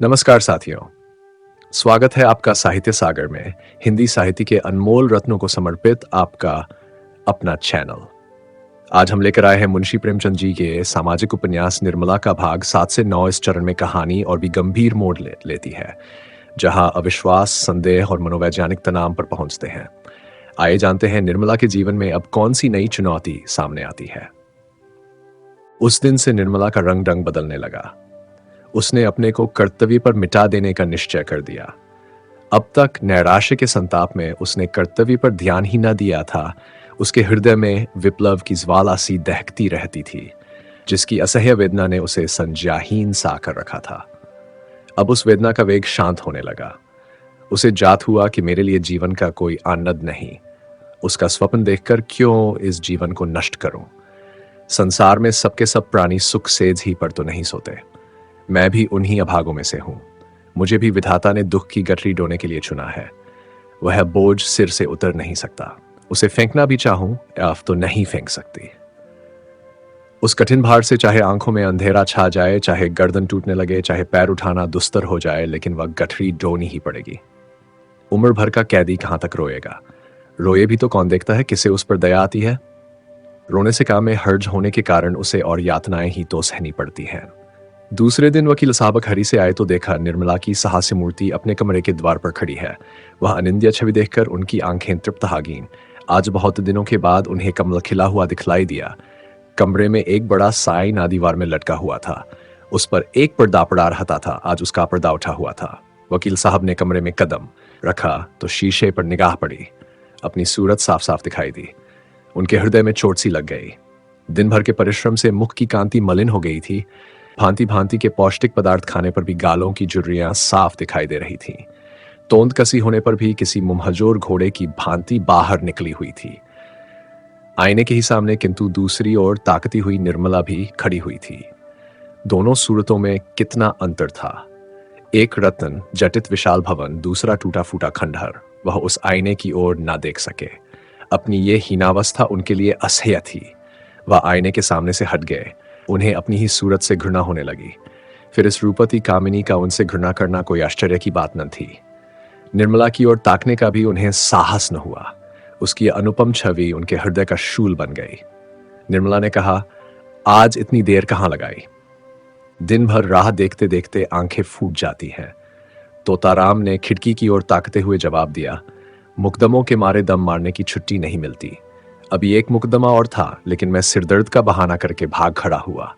नमस्कार साथियों। स्वागत है आपका साहित्य सागर में हिंदी साहित्य के अनमोल रत्नों को समर्पित आपका अपना चैनल। आज हम लेकर आए हैं मुंशी प्रेमचंद जी के सामाजिक उपन्यास निर्मला का भाग 7 से 9। इस चरण में कहानी और भी गंभीर मोड़ लेती है, जहां अविश्वास, संदेह और मनोवैज्ञानिक तनाव पर पहुंचते हैं। आइए जानते हैं निर्मला के जीवन में अब कौन सी नई चुनौती सामने आती है। उस दिन से निर्मला का रंग रंग बदलने लगा। उसने अपने को कर्तव्य पर मिटा देने का निश्चय कर दिया। अब तक नैराश्य के संताप में उसने कर्तव्य पर ध्यान ही न दिया था। उसके हृदय में विप्लव की ज्वाला सी दहकती रहती थी, जिसकी असह्य वेदना ने उसे संज्ञाहीन सा कर रखा था। अब उस वेदना का वेग शांत होने लगा। उसे जात हुआ कि मेरे लिए जीवन का कोई आनंद नहीं। उसका स्वप्न देखकर क्यों इस जीवन को नष्ट करूं। संसार में सबके सब प्राणी सुख सेज ही पर तो नहीं सोते। मैं भी उन्हीं अभागों में से हूं। मुझे भी विधाता ने दुख की गठरी ढोने के लिए चुना है। वह बोझ सिर से उतर नहीं सकता। उसे फेंकना भी चाहूं अब तो नहीं फेंक सकती। उस कठिन भार से चाहे आंखों में अंधेरा छा जाए, चाहे गर्दन टूटने लगे, चाहे पैर उठाना दुस्तर हो जाए, लेकिन वह गठरी ढोनी ही पड़ेगी। उम्र भर का कैदी कहां तक रोएगा। रोए भी तो कौन देखता है, किसे उस पर दया आती है। रोने से काम में हर्ज होने के कारण उसे और यातनाएं ही तो सहनी पड़ती हैं। दूसरे दिन वकील साहब हरी से आए तो देखा निर्मला की साहस्य मूर्ति अपने कमरे के द्वार पर खड़ी है। वह अनिंद्य छवि देखकर उनकी आंखें तृप्त हागीं। आज बहुत दिनों के बाद उन्हें कमल खिला हुआ दिखलाई दिया। कमरे में एक बड़ा साई नादीवार में लटका हुआ था। उस पर एक पर्दा पड़ा रहता था। आज उसका पर्दा उठा हुआ था। वकील साहब ने कमरे में कदम रखा तो शीशे पर निगाह पड़ी। अपनी सूरत साफ साफ दिखाई दी। उनके हृदय में चोट सी लग गई। दिन भर के परिश्रम से मुख की कांति मलिन हो गई थी। भांति भांति के पौष्टिक पदार्थ खाने पर भी गालों की झुर्रियां साफ दिखाई दे रही थीं। तोंद कसी होने पर भी किसी मुंहजोर घोड़े की भांति बाहर निकली हुई थी। आईने के ही सामने किंतु दूसरी ओर ताकती हुई निर्मला भी खड़ी हुई थी। दोनों सूरतों में कितना अंतर था। एक रत्न जटित विशाल भवन, दूसरा टूटा फूटा खंडहर। वह उस आईने की ओर ना देख सके। अपनी ये हीनावस्था उनके लिए असह्य थी। वह आईने के सामने से हट गए। उन्हें अपनी ही सूरत से घृणा होने लगी। फिर इस रूपवती कामिनी का उनसे घृणा करना कोई आश्चर्य की बात न थी। निर्मला की ओर ताकने का भी उन्हें साहस न हुआ। उसकी अनुपम छवि उनके हृदय का शूल बन गई। निर्मला ने कहा, आज इतनी देर कहां लगाई। दिन भर राह देखते देखते आंखें फूट जाती हैं। तोताराम ने खिड़की की ओर ताकते हुए जवाब दिया, मुकदमों के मारे दम मारने की छुट्टी नहीं मिलती। अभी एक मुकदमा और था, लेकिन मैं सिरदर्द का बहाना करके भाग खड़ा हुआ।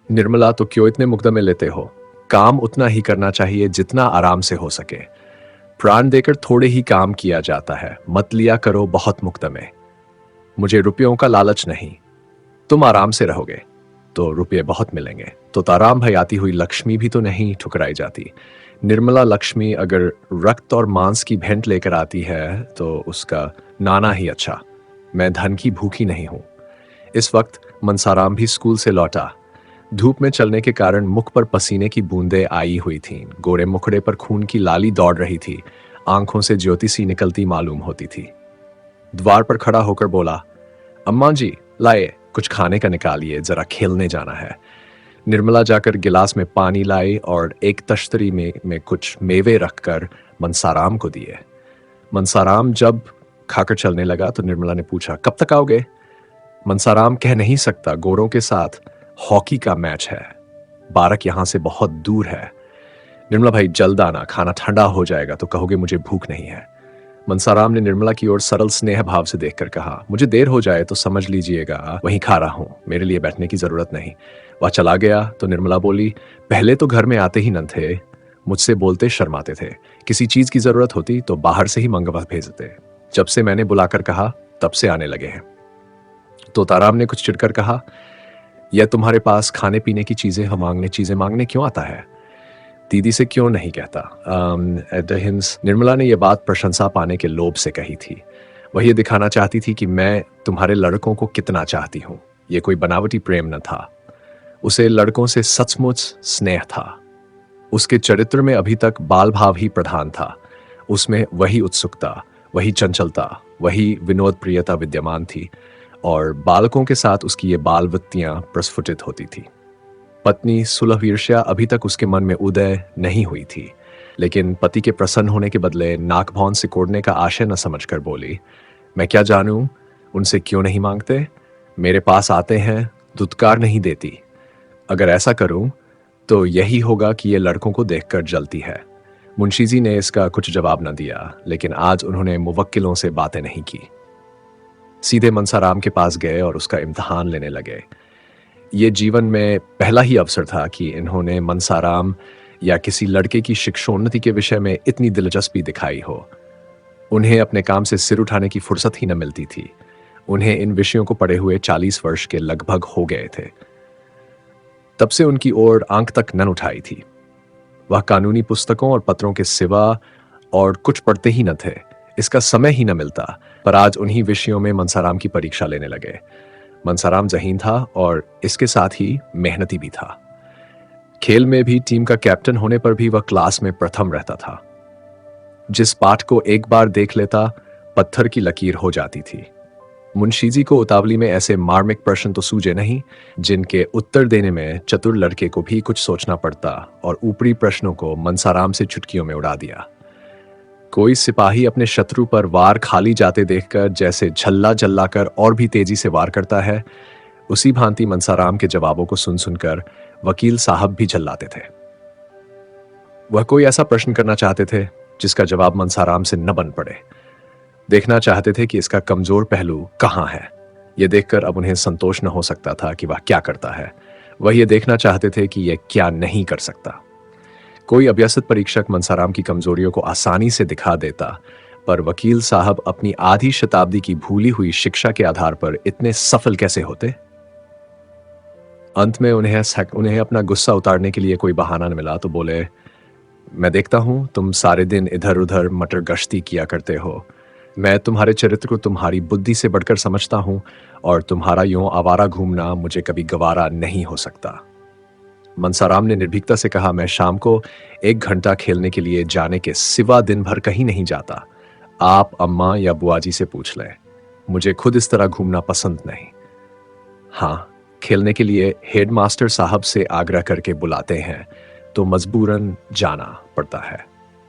निर्मला, तो क्यों इतने मुकदमे लेते हो। काम उतना ही करना चाहिए जितना आराम से हो सके। प्राण देकर थोड़े ही काम किया जाता है। मत लिया करो बहुत मुकदमे। मुझे रुपयों का लालच नहीं। तुम आराम से रहोगे तो रुपये बहुत मिलेंगे। तो ताराम भाई, आती हुई लक्ष्मी भी तो नहीं ठुकराई जाती। निर्मला, लक्ष्मी अगर रक्त और मांस की भेंट लेकर आती है तो उसका नाना ही अच्छा। मैं धन की भूखी नहीं हूं। इस वक्त मनसाराम भी स्कूल से लौटा। धूप में चलने के कारण मुख पर पसीने की बूंदें आई हुई थीं। गोरे मुखड़े पर खून की लाली दौड़ रही थी। आंखों से ज्योति सी निकलती मालूम होती थी। द्वार पर खड़ा होकर बोला, अम्मा जी, लाए कुछ खाने का निकालिए, जरा खेलने जाना है। निर्मला जाकर गिलास में पानी लाई और एक तश्तरी में कुछ मेवे रखकर मनसाराम को दिए। मनसाराम जब खाकर चलने लगा तो निर्मला ने पूछा, कब तक आओगे। मनसाराम कह नहीं सकता, गोरों के साथ हॉकी का मैच है। बारक यहां से बहुत दूर है। निर्मला, भाई जल्द आना, खाना ठंडा हो जाएगा तो कहोगे मुझे भूख नहीं है। मनसाराम ने निर्मला की ओर सरल स्नेह भाव से देखकर कहा, मुझे देर हो जाए तो समझ लीजिएगा, वहीं खा रहा हूं, मेरे लिए बैठने की जरूरत नहीं। वह चला गया तो निर्मला बोली, पहले तो घर में आते ही न थे। मुझसे बोलते शर्माते थे। किसी चीज की जरूरत होती तो बाहर से ही मंगवा भेजते। जब से मैंने बुलाकर कहा तब से आने लगे हैं। तो ताराम ने कुछ चिढ़कर कहा, यह तुम्हारे पास खाने पीने की चीजें मांगने क्यों आता है। दीदी से क्यों नहीं कहता। निर्मला ने यह बात प्रशंसा पाने के लोभ से कही थी। वह ये दिखाना चाहती थी कि मैं तुम्हारे लड़कों को कितना चाहती हूं। यह कोई बनावटी प्रेम न था। उसे लड़कों से सचमुच स्नेह था। उसके चरित्र में अभी तक बाल भाव ही प्रधान था। उसमें वही उत्सुकता, वही चंचलता, वही विनोद प्रियता विद्यमान थी और बालकों के साथ उसकी ये बाल वृत्तियां प्रस्फुटित होती थी। पत्नी सुलह ईर्ष्या अभी तक उसके मन में उदय नहीं हुई थी, लेकिन पति के प्रसन्न होने के बदले नाक भौं सिकोड़ने का आशय न समझकर बोली, मैं क्या जानूं, उनसे क्यों नहीं मांगते? मेरे पास आते हैं, दुत्कार नहीं देती। अगर ऐसा करूं, तो यही होगा कि ये लड़कों को देखकर जलती है। मुंशी जी ने इसका कुछ जवाब न दिया, लेकिन आज उन्होंने मुवक्किलों से बातें नहीं की। सीधे मनसाराम के पास गए और उसका इम्तिहान लेने लगे। ये जीवन में पहला ही अवसर था कि इन्होंने मनसाराम या किसी लड़के की शिक्षोन्नति के विषय में इतनी दिलचस्पी दिखाई हो। उन्हें अपने काम से सिर उठाने की फुर्सत ही न मिलती थी। उन्हें इन विषयों को पढ़े हुए 40 वर्ष के लगभग हो गए थे। तब से उनकी ओर आंख तक न उठाई थी। वह कानूनी पुस्तकों और पत्रों के सिवा और कुछ पढ़ते ही न थे। इसका समय ही न मिलता। पर आज उन्हीं विषयों में मनसाराम की परीक्षा लेने लगे। मनसाराम ज़हीन था और इसके साथ ही मेहनती भी था। खेल में भी टीम का कैप्टन होने पर भी वह क्लास में प्रथम रहता था। जिस पाठ को एक बार देख लेता, पत्थर की लकीर हो जाती थी। मुंशी जी को उतावली में ऐसे मार्मिक प्रश्न तो सूझे नहीं, जिनके उत्तर देने में चतुर लड़के को भी कुछ सोचना पड़ता, और ऊपरी प्रश्नों को मनसाराम से चुटकियों में उड़ा दिया। कोई सिपाही अपने शत्रु पर वार खाली जाते देखकर जैसे झल्ला जल्लाकर और भी तेजी से वार करता है, उसी भांति मनसाराम के जवाबों को सुन सुनकर वकील साहब भी झल्लाते थे। वह कोई ऐसा प्रश्न करना चाहते थे जिसका जवाब मनसाराम से न बन पड़े। देखना चाहते थे कि इसका कमजोर पहलू कहां है। यह देखकर अब उन्हें संतोष न हो सकता था कि वह क्या करता है। वह यह देखना चाहते थे कि यह क्या नहीं कर सकता। कोई अभ्यासित परीक्षक मनसाराम की कमजोरियों को आसानी से दिखा देता, पर वकील साहब अपनी आधी शताब्दी की भूली हुई शिक्षा के आधार पर इतने सफल कैसे होते? अंत में उन्हें अपना गुस्सा उतारने के लिए कोई बहाना न मिला तो बोले, मैं देखता हूं तुम सारे दिन इधर उधर मटर गश्ती किया करते हो। मैं तुम्हारे चरित्र को तुम्हारी बुद्धि से बढ़कर समझता हूं, और तुम्हारा यूं आवारा घूमना मुझे कभी गवारा नहीं हो सकता। मनसाराम ने निर्भीकता से कहा, मैं शाम को 1 घंटा खेलने के लिए जाने के सिवा दिन भर कहीं नहीं जाता। आप अम्मा या बुआ जी से पूछ लें। मुझे खुद इस तरह घूमना पसंद नहीं। हाँ, खेलने के लिए हेडमास्टर साहब से आग्रह करके बुलाते हैं तो मजबूरन जाना पड़ता है।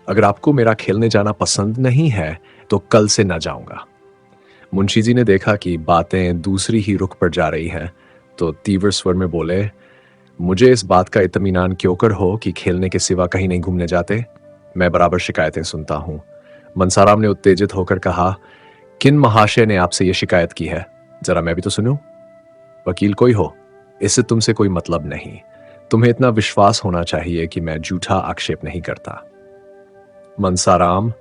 अगर आपको मेरा खेलने जाना पसंद नहीं है तो कल से ना जाऊंगा। मुंशी जी ने देखा कि बातें दूसरी ही रुख पर जा रही हैं, तो तीव्र स्वर में बोले, मुझे इस बात का इत्मीनान क्यों कर हो कि खेलने के सिवा कहीं नहीं घूमने जाते? मैं बराबर शिकायतें सुनता हूं। मनसाराम ने उत्तेजित होकर कहा, किन महाशय ने आपसे यह शिकायत की है? जरा मैं भी तो सुनूं। वकील कोई हो, इससे तुमसे कोई मतलब नहीं। तुम्हें इतना विश्वास होना चाहिए कि मैं झूठा आक्षेप नहीं करता। मनसाराम,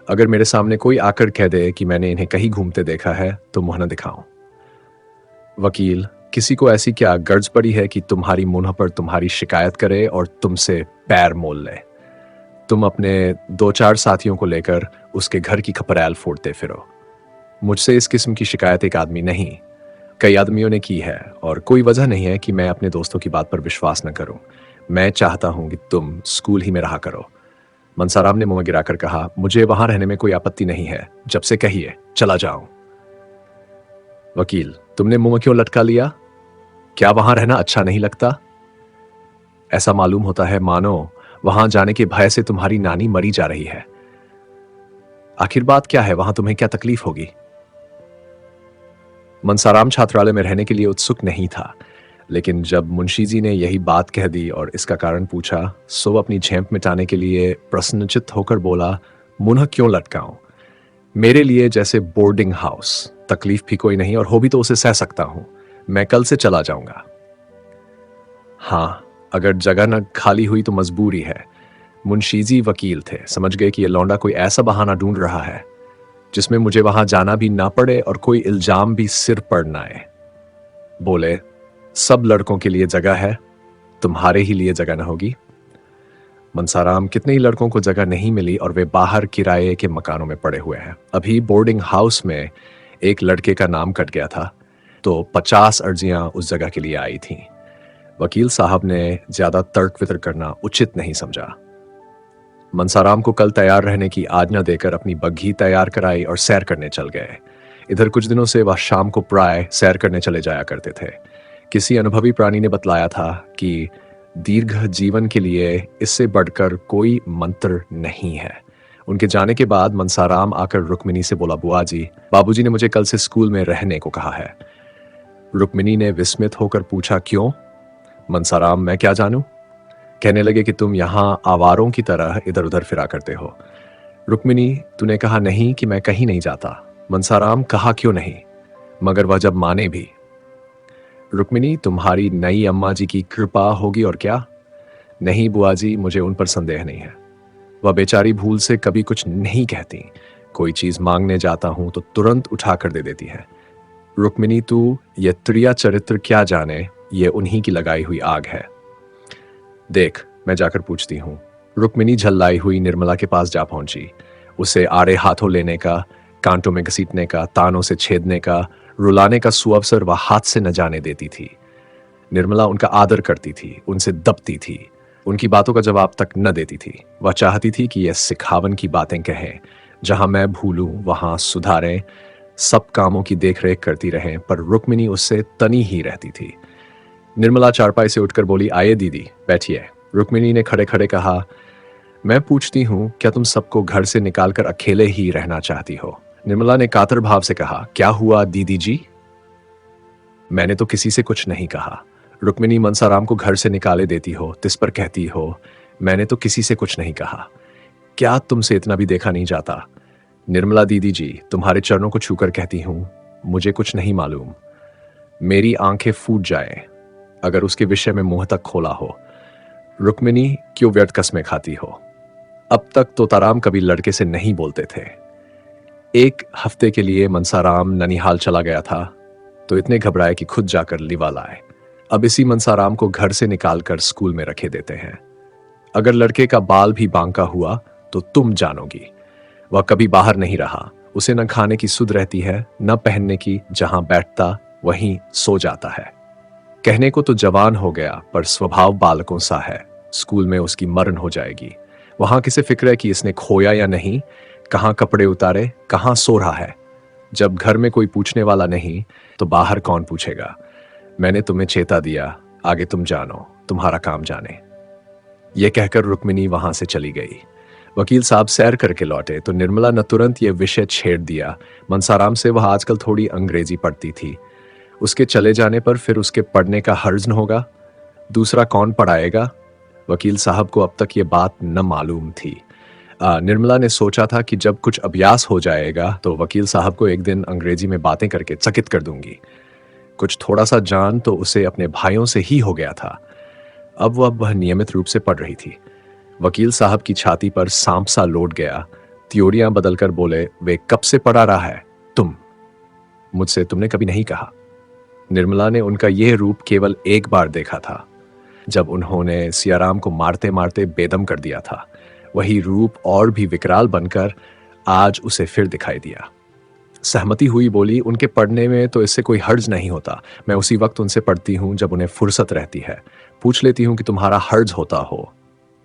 अगर मेरे सामने कोई आकर कह दे कि मैंने इन्हें कहीं घूमते देखा है तो मुंह न दिखाऊं। वकील, किसी को ऐसी क्या गर्ज पड़ी है कि तुम्हारी मुंह पर तुम्हारी शिकायत करे और तुमसे पैर मोल ले? तुम अपने 2-4 साथियों को लेकर उसके घर की खपरैल फोड़ते फिरो। मुझसे इस किस्म की शिकायत एक आदमी नहीं, कई आदमियों ने की है, और कोई वजह नहीं है कि मैं अपने दोस्तों की बात पर विश्वास न करूं। मैं चाहता हूं कि तुम स्कूल ही में रहा करो। मनसाराम ने मुंह गिराकर कहा, मुझे वहां रहने में कोई आपत्ति नहीं है, जब से कहिए चला जाऊं। वकील, तुमने मुंह क्यों लटका लिया? क्या वहां रहना अच्छा नहीं लगता? ऐसा मालूम होता है मानो वहां जाने के भय से तुम्हारी नानी मरी जा रही है। आखिर बात क्या है? वहां तुम्हें क्या तकलीफ होगी? मनसाराम छात्रालय में रहने के लिए उत्सुक नहीं था, लेकिन जब मुंशी जी ने यही बात कह दी और इसका कारण पूछा, सो अपनी झेंप मिटाने के लिए प्रसन्नचित्त होकर बोला, मुंह क्यों लटकाऊं? मेरे लिए जैसे बोर्डिंग हाउस, तकलीफ भी कोई नहीं, और हो भी तो उसे सह सकता हूं। मैं कल से चला जाऊंगा। हाँ, अगर जगह न खाली हुई तो मजबूरी है। मुंशी जी वकील थे, समझ गए कि यह लौंडा कोई ऐसा बहाना ढूंढ रहा है जिसमें मुझे वहां जाना भी ना पड़े और कोई इल्जाम भी सिर पर ना आए। बोले, सब लड़कों के लिए जगह है, तुम्हारे ही लिए जगह न होगी। मनसाराम, कितने ही लड़कों को जगह नहीं मिली और वे बाहर किराए के मकानों में पड़े हुए हैं। अभी बोर्डिंग हाउस में एक लड़के का नाम कट गया था, तो 50 अर्जियां उस जगह के लिए आई थीं। वकील साहब ने ज्यादा तर्क वितर्क करना उचित नहीं समझा। मनसाराम को कल तैयार रहने की आज्ञा देकर अपनी बग्घी तैयार कराई और सैर करने चल गए। इधर कुछ दिनों से वह शाम को प्राय सैर करने चले जाया करते थे। किसी अनुभवी प्राणी ने बतलाया था कि दीर्घ जीवन के लिए इससे बढ़कर कोई मंत्र नहीं है। उनके जाने के बाद मनसाराम आकर रुक्मिणी से बोला, बुआ जी, बाबूजी ने मुझे कल से स्कूल में रहने को कहा है। रुक्मिणी ने विस्मित होकर पूछा, क्यों? मनसाराम, मैं क्या जानूं? कहने लगे कि तुम यहां आवारों की तरह इधर उधर फिरा करते हो। रुक्मिणी, तूने कहा नहीं कि मैं कहीं नहीं जाता। मनसाराम, कहा क्यों नहीं, मगर वह जब माने भी। रुक्मिणी, तुम्हारी नई अम्मा जी की कृपा होगी और क्या? नहीं बुआ जी, मुझे उन पर संदेह नहीं है। वह बेचारी भूल से कभी कुछ नहीं कहती। कोई चीज मांगने जाता हूं तो तुरंत उठा कर दे देती है। रुक्मिणी, तू ये त्रिया चरित्र क्या जाने, ये उन्हीं की लगाई हुई आग है। देख, मैं जाकर पूछती हूं। रुक्मिणी झल्लाई हुई निर्मला के पास जा पहुंची। उसे आड़े हाथों लेने का, कांटों में घसीटने का, तानों से छेदने का, रुलाने का सुअवसर वह हाथ से न जाने देती थी। निर्मला उनका आदर करती थी, उनसे दबती थी, उनकी बातों का जवाब तक न देती थी। वह चाहती थी कि यह सिखावन की बातें कहें, जहां मैं भूलूं वहां सुधारें, सब कामों की देखरेख करती रहें, पर रुक्मिणी उससे तनी ही रहती थी। निर्मला चारपाई से उठकर बोली, आइए दीदी, बैठिए। रुक्मिणी ने खड़े खड़े कहा, मैं पूछती हूं, क्या तुम सबको घर से निकालकर अकेले ही रहना चाहती हो? निर्मला ने कातर भाव से कहा, क्या हुआ दीदी जी? मैंने तो किसी से कुछ नहीं कहा। रुक्मिणी, मनसाराम को घर से निकाले देती हो, तिस पर कहती हो मैंने तो किसी से कुछ नहीं कहा। क्या तुमसे इतना भी देखा नहीं जाता? निर्मला दीदी जी, तुम्हारे चरणों को छूकर कहती हूं, मुझे कुछ नहीं मालूम। मेरी आंखें फूट जाएं अगर उसके विषय में मुंह तक खोला हो। रुक्मिणी, क्यों व्यर्थ कस्में खाती हो? अब तक तोताराम कभी लड़के से नहीं बोलते थे। एक हफ्ते के लिए मनसाराम ननिहाल चला गया था तो इतने घबराए कि खुद जाकर लिवा लाए। अब इसी मनसाराम को घर से निकालकर स्कूल में रखे देते हैं। अगर लड़के का बाल भी बांका हुआ तो तुम जानोगी। वह कभी बाहर नहीं रहा। उसे न खाने की सुध रहती है, न पहनने की। जहां बैठता वहीं सो जाता है। कहने को तो जवान हो गया, पर स्वभाव बालकों सा है। स्कूल में उसकी मरण हो जाएगी। वहां किसे फिक्र है कि इसने खोया या नहीं, कहां कपड़े उतारे, कहां सो रहा है। जब घर में कोई पूछने वाला नहीं तो बाहर कौन पूछेगा? मैंने तुम्हें चेता दिया, आगे तुम जानो, तुम्हारा काम जाने। यह कहकर रुक्मिणी वहां से चली गई। वकील साहब सैर करके लौटे तो निर्मला ने तुरंत यह विषय छेड़ दिया। मनसाराम से वह आजकल थोड़ी अंग्रेजी पढ़ती थी। उसके चले जाने पर फिर उसके पढ़ने का हर्ज न होगा। दूसरा कौन पढ़ाएगा? वकील साहब को अब तक ये बात न मालूम थी। निर्मला ने सोचा था कि जब कुछ अभ्यास हो जाएगा तो वकील साहब को एक दिन अंग्रेजी में बातें करके चकित कर दूंगी। कुछ थोड़ा सा जान तो उसे अपने भाइयों से ही हो गया था। अब वह नियमित रूप से पढ़ रही थी। वकील साहब की छाती पर सांप सा लौट गया। त्योरियां बदलकर बोले, वे कब से पढ़ा रहा है? तुम मुझसे तुमने कभी नहीं कहा। निर्मला ने उनका यह रूप केवल एक बार देखा था, जब उन्होंने सियाराम को मारते मारते बेदम कर दिया था। वही रूप और भी विकराल बनकर आज उसे फिर दिखाई दिया। सहमति हुई, बोली, उनके पढ़ने में तो इससे कोई हर्ज नहीं होता। मैं उसी वक्त उनसे पढ़ती हूं जब उन्हें फुर्सत रहती है। पूछ लेती हूं कि तुम्हारा हर्ज होता हो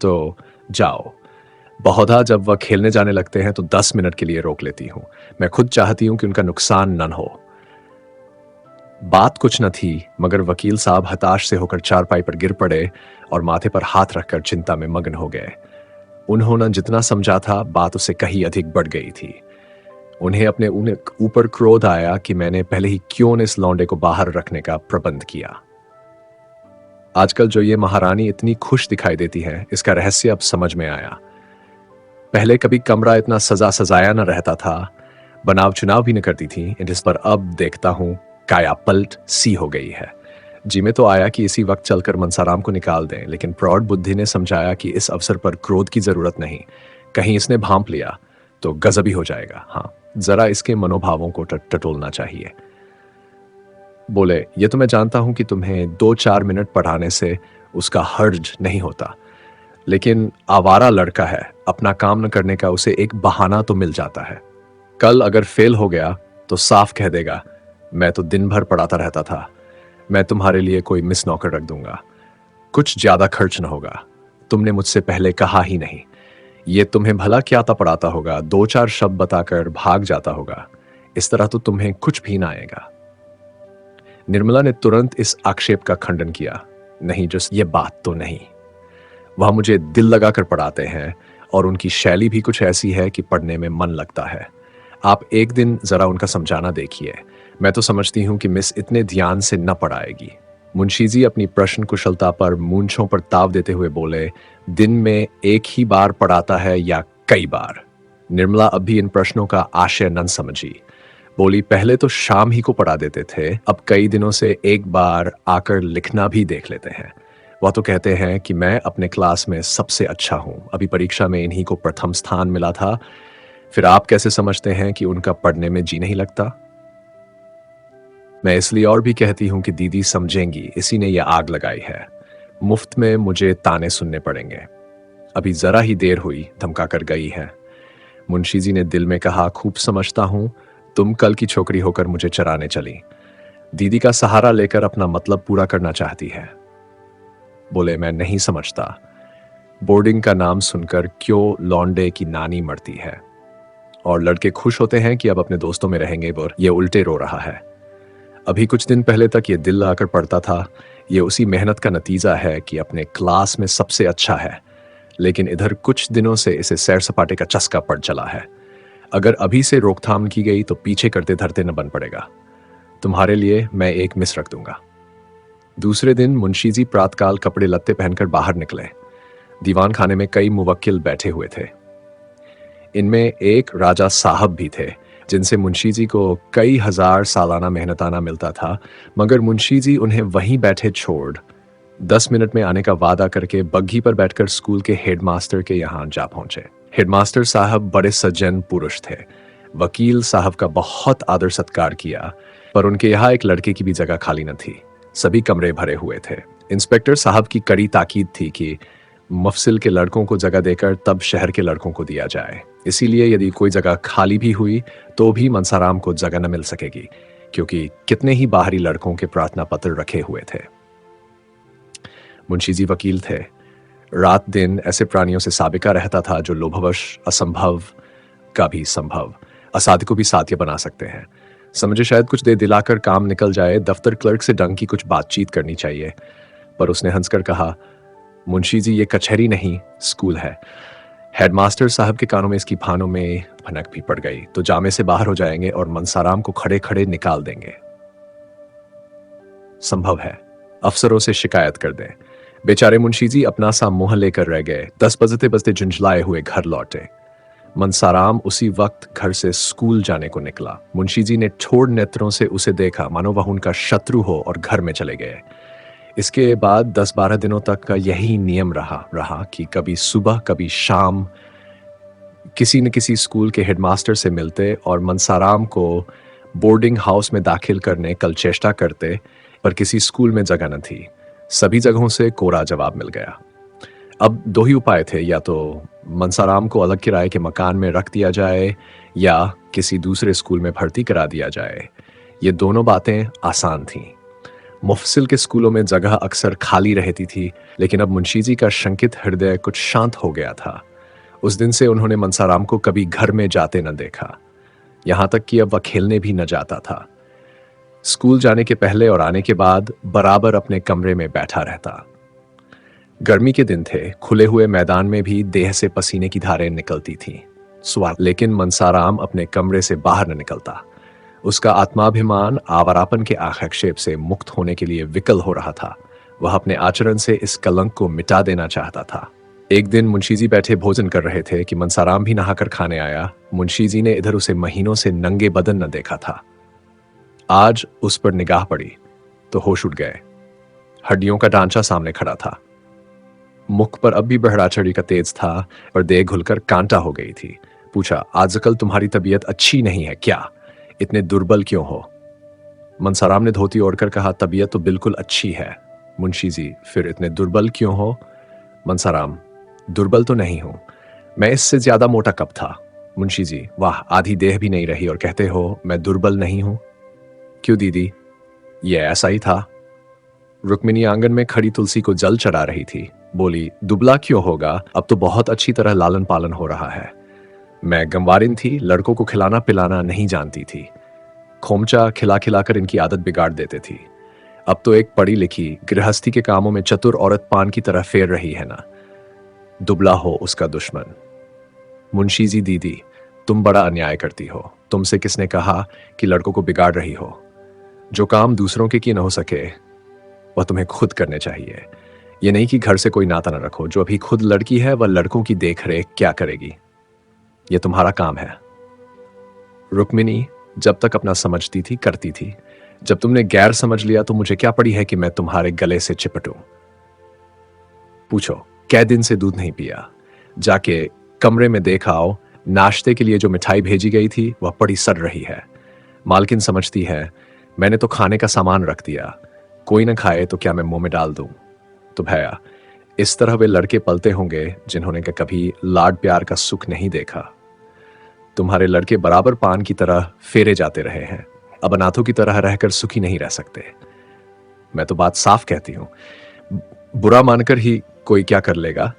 तो जाओ। बहुधा जब वह खेलने जाने लगते हैं तो 10 मिनट के लिए रोक लेती हूं। मैं खुद चाहती हूं कि उनका नुकसान न हो। बात कुछ न थी, मगर वकील साहब हताश से होकर चारपाई पर गिर पड़े और माथे पर हाथ रखकर चिंता में मग्न हो गए। उन्होंने जितना समझा था, बात उससे कहीं अधिक बढ़ गई थी। उन्हें अपने ऊपर क्रोध आया कि मैंने पहले ही क्यों न इस लौंडे को बाहर रखने का प्रबंध किया। आजकल जो ये महारानी इतनी खुश दिखाई देती है, इसका रहस्य अब समझ में आया। पहले कभी कमरा इतना सजा सजाया न रहता था, बनाव चुनाव भी न करती थी। इस पर अब देखता हूं काया पलट सी हो गई है। जी में तो आया कि इसी वक्त चलकर मनसाराम को निकाल दें, लेकिन प्रौढ़ बुद्धि ने समझाया कि इस अवसर पर क्रोध की जरूरत नहीं। कहीं इसने भांप लिया तो गजबी हो जाएगा। हाँ, जरा इसके मनोभावों को टटोलना चाहिए। बोले, ये तो मैं जानता हूं कि तुम्हें 2-4 मिनट पढ़ाने से उसका हर्ज नहीं होता, लेकिन आवारा लड़का है, अपना काम न करने का उसे एक बहाना तो मिल जाता है। कल अगर फेल हो गया तो साफ कह देगा, मैं तो दिन भर पढ़ाता रहता था। मैं तुम्हारे लिए कोई मिस नौकर रख दूंगा। कुछ ज्यादा खर्च न होगा। तुमने मुझसे पहले कहा ही नहीं। ये तुम्हें भला क्या आता पढ़ाता होगा, 2-4 शब्द बताकर भाग जाता होगा। इस तरह तो तुम्हें कुछ भी ना आएगा। निर्मला ने तुरंत इस आक्षेप का खंडन किया। नहीं, जस्ट ये बात तो नहीं। वह मुझे दिल लगाकर पढ़ाते हैं और उनकी शैली भी कुछ ऐसी है कि पढ़ने में मन लगता है। आप एक दिन ज़रा उनका समझाना देखिए। मैं तो समझती हूँ कि मिस इतने ध्यान से न पढ़ाएगी। मुंशी जी अपनी प्रश्न कुशलता पर मूंछों पर ताव देते हुए बोले, दिन में एक ही बार पढ़ाता है या कई बार? निर्मला अब भी इन प्रश्नों का आशय न समझी। बोली, पहले तो शाम ही को पढ़ा देते थे, अब कई दिनों से एक बार आकर लिखना भी देख लेते हैं। वह तो कहते हैं कि मैं अपने क्लास में सबसे अच्छा हूँ, अभी परीक्षा में इन्हीं को प्रथम स्थान मिला था। फिर आप कैसे समझते हैं कि उनका पढ़ने में जी नहीं लगता? मैं इसलिए और भी कहती हूँ कि दीदी समझेंगी, इसी ने यह आग लगाई है। मुफ्त में मुझे ताने सुनने पड़ेंगे। अभी जरा ही देर हुई, धमका कर गई है। मुंशी जी ने दिल में कहा, खूब समझता हूं, तुम कल की छोकरी होकर मुझे चराने चली, दीदी का सहारा लेकर अपना मतलब पूरा करना चाहती है। बोले, मैं नहीं समझता, बोर्डिंग का नाम सुनकर क्यों लौंडे की नानी मरती है और लड़के खुश होते हैं कि अब अपने दोस्तों में रहेंगे, और ये उल्टे रो रहा है। अभी कुछ दिन पहले तक ये दिल लगाकर पढ़ता था। ये उसी मेहनत का नतीजा है कि अपने क्लास में सबसे अच्छा है, लेकिन इधर कुछ दिनों से इसे सैर सपाटे का चस्का पड़ चला है। अगर अभी से रोकथाम की गई तो पीछे करते धरते न बन पड़ेगा। तुम्हारे लिए मैं एक मिस रख दूंगा। दूसरे दिन मुंशी जी प्रातकाल कपड़े लत्ते पहनकर बाहर निकले। दीवान खाने में कई मुवक्किल बैठे हुए थे। इनमें एक राजा साहब भी थे, जिनसे मुंशी जी को कई हजार सालाना मेहनताना मिलता था, मगर मुंशी जी उन्हें वहीं बैठे छोड़ 10 मिनट में आने का वादा करके बग्घी पर बैठकर स्कूल के हेडमास्टर के यहाँ जा पहुंचे। हेडमास्टर साहब बड़े सज्जन पुरुष थे। वकील साहब का बहुत आदर सत्कार किया, पर उनके यहाँ एक लड़के की भी जगह खाली न थी। सभी कमरे भरे हुए थे। इंस्पेक्टर साहब की कड़ी ताकीद थी कि मफसिल के लड़कों को जगह देकर तब शहर के लड़कों को दिया जाए। इसीलिए यदि कोई जगह खाली भी हुई तो भी मनसाराम को जगह न मिल सकेगी, क्योंकि कितने ही बाहरी लड़कों के प्रार्थना पत्र रखे हुए थे। मुंशी जी वकील थे। रात दिन ऐसे प्राणियों से साबिका रहता था जो लोभवश असंभव का भी संभव, असाध्य को भी साध्य बना सकते हैं। समझे शायद कुछ दे दिलाकर काम निकल जाए, दफ्तर क्लर्क से ढंग की कुछ बातचीत करनी चाहिए। पर उसने हंसकर कहा, मुंशी जी ये कचहरी नहीं, स्कूल है। हेडमास्टर साहब के कानों में इसकी भानों में भनक भी पड़ गई तो जामे से बाहर हो जाएंगे और मनसाराम को खड़े खड़े निकाल देंगे। संभव है अफसरों से शिकायत कर दें। बेचारे मुंशी जी अपना सा मुंह लेकर रह गए। 10 बजते बजते झुंझलाए हुए घर लौटे। मनसाराम उसी वक्त घर से स्कूल जाने को निकला। मुंशी जी ने ठोड़ नेत्रों से उसे देखा, मानो वह उनका शत्रु हो, और घर में चले गए। इसके बाद 10-12 दिनों तक का यही नियम रहा कि कभी सुबह कभी शाम किसी न किसी स्कूल के हेडमास्टर से मिलते और मनसाराम को बोर्डिंग हाउस में दाखिल करने कल चेष्टा करते, पर किसी स्कूल में जगह न थी। सभी जगहों से कोरा जवाब मिल गया। अब 2 ही उपाय थे, या तो मनसाराम को अलग किराए के मकान में रख दिया जाए या किसी दूसरे स्कूल में भर्ती करा दिया जाए। ये दोनों बातें आसान थीं। मुफसिल के स्कूलों में जगह अक्सर खाली रहती थी, लेकिन अब मुंशी जी का शंकित हृदय कुछ शांत हो गया था। उस दिन से उन्होंने मनसाराम को कभी घर में जाते न देखा, यहां तक कि अब वह खेलने भी न जाता था। स्कूल जाने के पहले और आने के बाद बराबर अपने कमरे में बैठा रहता। गर्मी के दिन थे, खुले हुए मैदान में भी देह से पसीने की धारें निकलती थीं। लेकिन मनसाराम अपने कमरे से बाहर न निकलता। उसका आत्माभिमान आवारापन के आक्षेप से मुक्त होने के लिए विकल हो रहा था। वह अपने आचरण से इस कलंक को मिटा देना चाहता था। एक दिन मुंशी जी बैठे भोजन कर रहे थे कि मनसाराम भी नहाकर खाने आया। मुंशी जी ने इधर उसे महीनों से नंगे बदन न देखा था। आज उस पर निगाह पड़ी तो होश उड़ गए। हड्डियों का ढांचा सामने खड़ा था। मुख पर अब भी बहराचड़ी का तेज था और देह घुलकर कांटा हो गई थी। पूछा, आजकल तुम्हारी तबीयत अच्छी नहीं है क्या? इतने दुर्बल क्यों हो? मनसाराम ने धोती ओढ़कर कहा, तबीयत तो बिल्कुल अच्छी है। मुंशी जी, फिर इतने दुर्बल क्यों हो? मनसाराम, दुर्बल तो नहीं हूं, मैं इससे ज्यादा मोटा कब था। मुंशी जी, वाह, आधी देह भी नहीं रही और कहते हो मैं दुर्बल नहीं हूं। क्यों दीदी, ये ऐसा ही था। रुक्मिणी आंगन में खड़ी तुलसी को जल चढ़ा रही थी। बोली, दुबला क्यों होगा, अब तो बहुत अच्छी तरह लालन पालन हो रहा है। मैं गंवारिन थी, लड़कों को खिलाना पिलाना नहीं जानती थी। खोमचा खिला खिलाकर इनकी आदत बिगाड़ देते थी। अब तो एक पढ़ी लिखी गृहस्थी के कामों में चतुर औरत पान की तरह फेर रही है ना। दुबला हो उसका दुश्मन। मुंशी जी दीदी, तुम बड़ा अन्याय करती हो। तुमसे किसने कहा कि लड़कों को बिगाड़ रही हो? जो काम दूसरों के किए न हो सके वह तुम्हें खुद करने चाहिए। ये नहीं कि घर से कोई नाता न रखो। जो अभी खुद लड़की है वह लड़कों की देख रेख क्या करेगी? ये तुम्हारा काम है। रुक्मिणी जब तक अपना समझती थी करती थी। जब तुमने गैर समझ लिया तो मुझे क्या पड़ी है कि मैं तुम्हारे गले से चिपटूं? पूछो, कै दिन से दूध नहीं पिया? जाके कमरे में देख आओ, नाश्ते के लिए जो मिठाई भेजी गई थी वह पड़ी सड़ रही है। मालकिन समझती है मैंने तो खाने का सामान रख दिया, कोई ना खाए तो क्या मैं मुंह में डाल दूं? तो भैया, इस तरह वे लड़के पलते होंगे जिन्होंने कभी लाड प्यार का सुख नहीं देखा। तुम्हारे लड़के बराबर पान की तरह फेरे जाते रहे हैं, अब अनाथों की तरह रहकर सुखी नहीं रह सकते। मैं तो बात साफ कहती हूं, बुरा मानकर ही कोई क्या कर लेगा।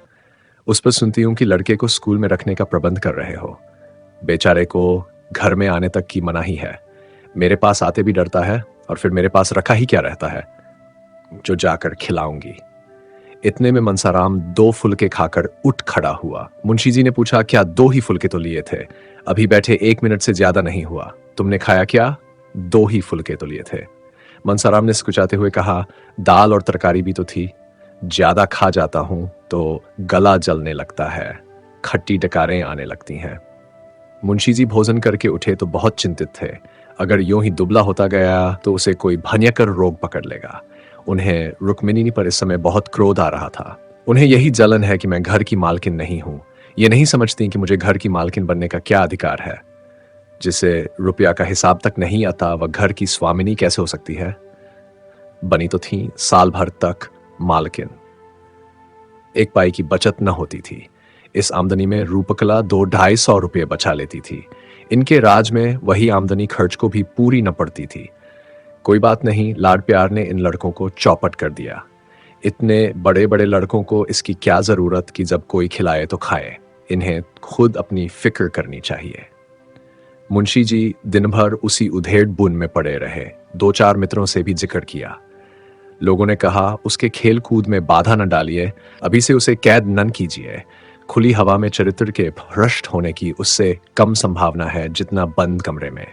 उस पर सुनती हूं कि लड़के को स्कूल में रखने का प्रबंध कर रहे हो। बेचारे को घर में आने तक की मनाही है। मेरे पास आते भी डरता है, और फिर मेरे पास रखा ही क्या रहता है जो जाकर खिलाऊंगी। इतने में मनसाराम 2 फुलके खाकर उठ खड़ा हुआ। मुंशी जी ने पूछा, क्या 2 ही फुलके तो लिए थे? अभी बैठे 1 मिनट से ज्यादा नहीं हुआ। तुमने खाया क्या? 2 ही फुलके तो लिए थे। मनसाराम ने स्कुचाते हुए कहा, दाल और तरकारी भी तो थी। ज्यादा खा जाता हूं तो गला जलने लगता है, खट्टी डकारें आने लगती हैं। मुंशी जी भोजन करके उठे तो बहुत चिंतित थे। अगर यूं ही दुबला होता गया तो उसे कोई भयंकर रोग पकड़ लेगा। उन्हें रुक्मिणी पर इस समय बहुत क्रोध आ रहा था। उन्हें यही जलन है कि मैं घर की मालकिन नहीं हूं। ये नहीं समझती कि मुझे घर की मालकिन बनने का क्या अधिकार है। जिसे रुपया का हिसाब तक नहीं आता वह घर की स्वामिनी कैसे हो सकती है? बनी तो थी साल भर तक मालकिन। 1 पाई की बचत न होती थी। इस आमदनी में रूपकला 200-250 रुपये बचा लेती थी। इनके राज में वही आमदनी खर्च को भी पूरी न पड़ती थी। कोई बात नहीं, लाड प्यार ने इन लड़कों को चौपट कर दिया। इतने बड़े बड़े लड़कों को इसकी क्या जरूरत कि जब कोई खिलाए तो खाए। इन्हें खुद अपनी फिक्र करनी चाहिए। मुंशी जी दिन भर उसी उधेड़ बुन में पड़े रहे। 2-4 मित्रों से भी जिक्र किया। लोगों ने कहा, उसके खेल कूद में बाधा न डालिए, अभी से उसे कैद न कीजिए। खुली हवा में चरित्र के भ्रष्ट होने की उससे कम संभावना है जितना बंद कमरे में।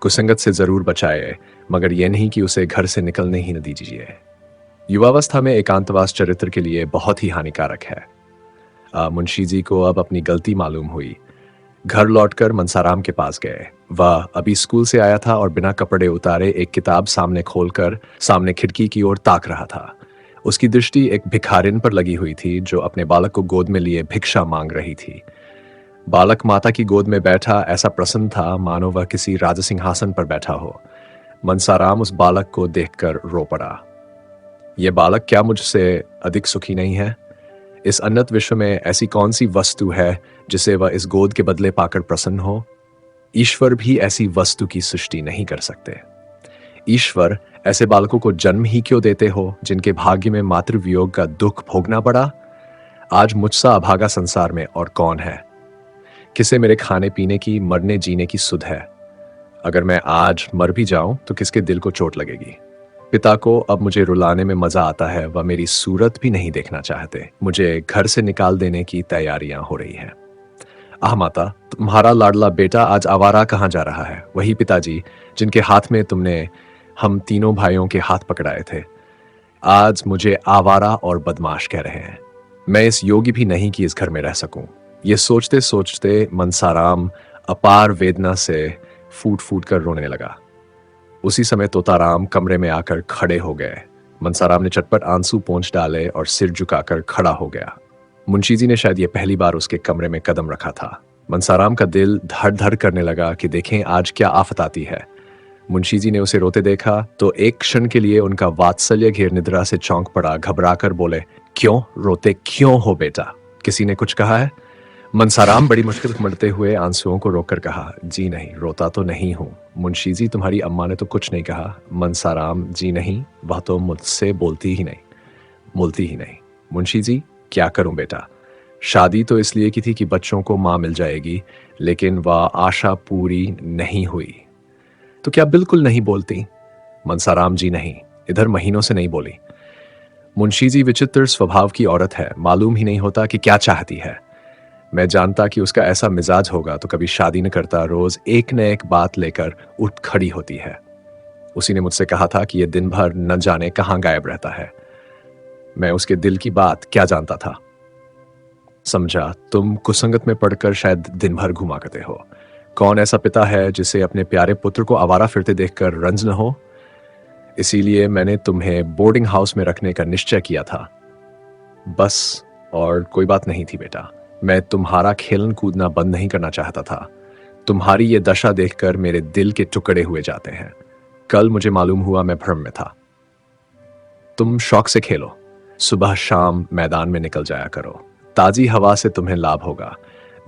कुसंगत से जरूर बचाए, मगर यह नहीं कि उसे घर से निकलने ही न दीजिए। युवावस्था में एकांतवास चरित्र के लिए बहुत ही हानिकारक है। मुंशी जी को अब अपनी गलती मालूम हुई। घर लौटकर मनसाराम के पास गए। वह अभी स्कूल से आया था और बिना कपड़े उतारे एक किताब सामने खोलकर सामने खिड़की की ओर ताक रहा था। उसकी दृष्टि एक भिखारिन पर लगी हुई थी जो अपने बालक को गोद में लिए भिक्षा मांग रही थी। बालक माता की गोद में बैठा ऐसा प्रसन्न था मानो वह किसी राजसिंहासन पर बैठा हो। मनसाराम उस बालक को देखकर रो पड़ा। यह बालक क्या मुझसे अधिक सुखी नहीं है? इस अनंत विश्व में ऐसी कौन सी वस्तु है जिसे वह इस गोद के बदले पाकर प्रसन्न हो? ईश्वर भी ऐसी वस्तु की सृष्टि नहीं कर सकते। ईश्वर ऐसे बालकों को जन्म ही क्यों देते हो जिनके भाग्य में मातृवियोग का दुख भोगना पड़ा? आज मुझसा अभागा संसार में और कौन है? किसे मेरे खाने पीने की, मरने जीने की सुध है? अगर मैं आज मर भी जाऊं तो किसके दिल को चोट लगेगी? पिता को अब मुझे रुलाने में मजा आता है। वह मेरी सूरत भी नहीं देखना चाहते। मुझे घर से निकाल देने की तैयारियां हो रही हैं। आह माता, तुम्हारा लाडला बेटा आज आवारा कहाँ जा रहा है? वही पिताजी जिनके हाथ में तुमने हम तीनों भाइयों के हाथ पकड़ाए थे, आज मुझे आवारा और बदमाश कह रहे हैं। मैं इस योगी भी नहीं कि इस घर में रह सकूं। ये सोचते सोचते मनसाराम अपार वेदना से फूट फूट कर रोने लगा। उसी समय तोताराम कमरे में आकर खड़े हो गए। मनसाराम ने चटपट आंसू पोंछ डाले और सिर झुकाकर खड़ा हो गया। मुंशी जी ने शायद ये पहली बार उसके कमरे में कदम रखा था। मनसाराम का दिल धड़ धड़ करने लगा कि देखें आज क्या आफत आती है। मुंशी जी ने उसे रोते देखा तो एक क्षण के लिए उनका वात्सल्य घेर निद्रा से चौंक पड़ा। घबराकर बोले, क्यों रोते क्यों हो बेटा? किसी ने कुछ कहा है? मनसाराम बड़ी मुश्किल मरते हुए आंसुओं को रोककर कहा, जी नहीं, रोता तो नहीं हूं। मुंशी जी, तुम्हारी अम्मा ने तो कुछ नहीं कहा। मनसाराम, जी नहीं, वह तो मुझसे बोलती ही नहीं। मुंशी जी, क्या करूं बेटा? शादी तो इसलिए की थी कि बच्चों को मां मिल जाएगी, लेकिन वह आशा पूरी नहीं हुई। तो क्या बिल्कुल नहीं बोलती? मनसाराम, जी नहीं। इधर महीनों से नहीं बोली। मुंशी जी विचित्र स्वभाव की औरत है, मालूम ही नहीं होता कि क्या चाहती है। मैं जानता कि उसका ऐसा मिजाज होगा तो कभी शादी न करता, रोज एक न एक बात लेकर उठ खड़ी होती है। उसी ने मुझसे कहा था कि यह दिन भर न जाने कहाँ गायब रहता है। मैं उसके दिल की बात क्या जानता था। समझा तुम कुसंगत में पड़कर शायद दिन भर घुमा करते हो। कौन ऐसा पिता है जिसे अपने प्यारे पुत्र को आवारा फिरते देखकर रंज न हो। इसीलिए मैंने तुम्हें बोर्डिंग हाउस में रखने का निश्चय किया था। बस, और कोई बात नहीं थी बेटा। मैं तुम्हारा खेलन कूदना बंद नहीं करना चाहता था। तुम्हारी ये दशा देखकर मेरे दिल के टुकड़े हुए जाते हैं। कल मुझे मालूम हुआ मैं भ्रम में था। तुम शौक से खेलो, सुबह शाम मैदान में निकल जाया करो। ताजी हवा से तुम्हें लाभ होगा।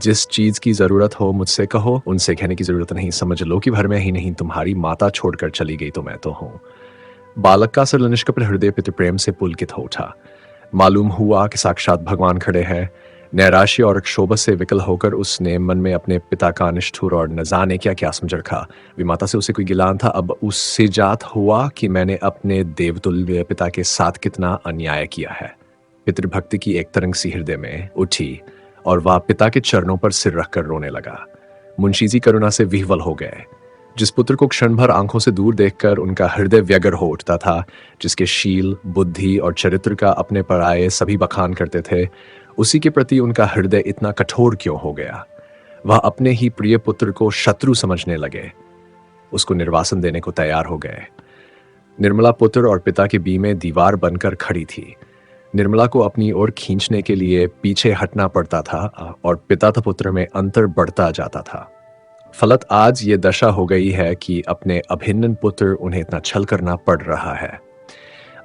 जिस चीज की जरूरत हो मुझसे कहो, उनसे कहने की जरूरत नहीं। समझ लो कि भर में ही नहीं, तुम्हारी माता छोड़कर चली गई तो मैं तो हूं। बालक का सिर निष्कपट हृदय पितृ प्रेम से पुलकित हो उठा। मालूम हुआ कि साक्षात भगवान खड़े हैं। नैराश्य और क्षोभ से विकल होकर उसने मन में अपने पिता का निष्ठुर और न जाने क्या क्या समझ रखा। विमाता से उसे कोई गिलान था। अब उससे जात हुआ कि मैंने अपने देवतुल्य पिता के साथ कितना अन्याय किया है। पितृभक्ति की एक तरंग सी हृदय में उठी और वह पिता के चरणों पर सिर रखकर रोने लगा। मुंशी जी करुणा से विह्वल हो गए। जिस पुत्र को क्षण भर आंखों से दूर देखकर उनका हृदय व्यग्र हो उठता था, जिसके शील, बुद्धि और चरित्र का अपने पर आए सभी बखान करते थे, उसी के प्रति उनका हृदय इतना कठोर क्यों हो गया। वह अपने ही प्रिय पुत्र को शत्रु समझने लगे। उसको निर्वासन देने को तैयार हो गए। निर्मला पुत्र और पिता के बीच में दीवार बनकर खड़ी थी। निर्मला को अपनी ओर खींचने के लिए पीछे हटना पड़ता था और पिता तथा पुत्र में अंतर बढ़ता जाता था। फलत आज ये दशा हो गई है कि अपने अभिन्न पुत्र उन्हें इतना छल करना पड़ रहा है।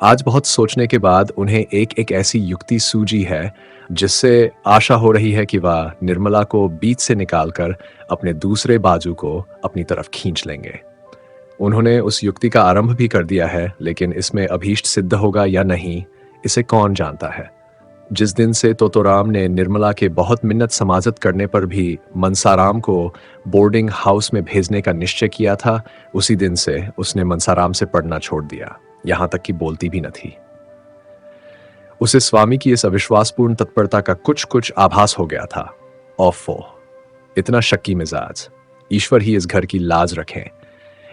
आज बहुत सोचने के बाद उन्हें एक एक ऐसी युक्ति सूझी है जिससे आशा हो रही है कि वह निर्मला को बीच से निकालकर अपने दूसरे बाजू को अपनी तरफ खींच लेंगे। उन्होंने उस युक्ति का आरंभ भी कर दिया है, लेकिन इसमें अभीष्ट सिद्ध होगा या नहीं, इसे कौन जानता है। जिस दिन से तोतोराम ने निर्मला के बहुत मिन्नत समाजत करने पर भी मनसाराम को बोर्डिंग हाउस में भेजने का निश्चय किया था, उसी दिन से उसने मनसाराम से पढ़ना छोड़ दिया, यहां तक कि बोलती भी न थी। उसे स्वामी की इस अविश्वासपूर्ण तत्परता का कुछ कुछ आभास हो गया था। ओफो, इतना शक्की मिजाज, ईश्वर ही इस घर की लाज रखें।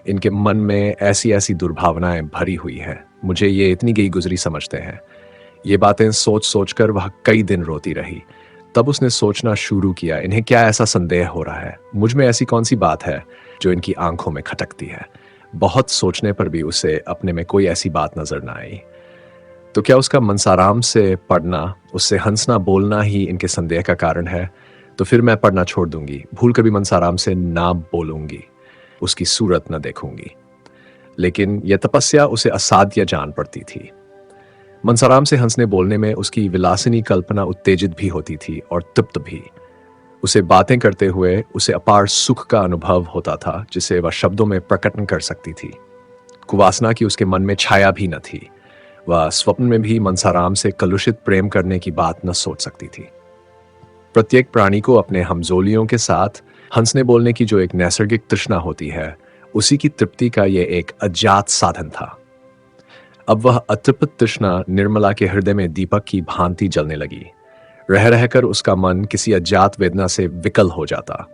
इनके मन में ऐसी ऐसी दुर्भावनाएं भरी हुई है, मुझे ये इतनी गई गुजरी समझते हैं। ये बातें सोच सोचकर वह कई दिन रोती रही। तब उसने सोचना शुरू किया, इन्हें क्या ऐसा संदेह हो रहा है, मुझ में ऐसी कौन सी बात है जो इनकी आंखों में खटकती है। बहुत सोचने पर भी उसे अपने में कोई ऐसी बात नजर न आई। तो क्या उसका मनसाराम से पढ़ना, उससे हंसना बोलना ही इनके संदेह का कारण है? तो फिर मैं पढ़ना छोड़ दूंगी, भूल कभी मनसाराम से ना बोलूंगी, उसकी सूरत न देखूंगी। लेकिन यह तपस्या उसे असाध्य जान पड़ती थी। मनसाराम से हंसने बोलने में उसकी विलासिनी कल्पना उत्तेजित भी होती थी और तृप्त भी। उसे बातें करते हुए उसे अपार सुख का अनुभव होता था, जिसे वह शब्दों में प्रकट न कर सकती थी। कुवासना की उसके मन में छाया भी न थी। वह स्वप्न में भी मनसाराम से कलुषित प्रेम करने की बात न सोच सकती थी। प्रत्येक प्राणी को अपने हमजोलियों के साथ हंसने बोलने की जो एक नैसर्गिक तृष्णा होती है, उसी की तृप्ति का यह एक अज्ञात साधन था। अब वह अतृप्त तृष्णा निर्मला के हृदय में दीपक की भांति जलने लगी। रह रहकर उसका मन किसी अज्ञात वेदना से विकल हो जाता।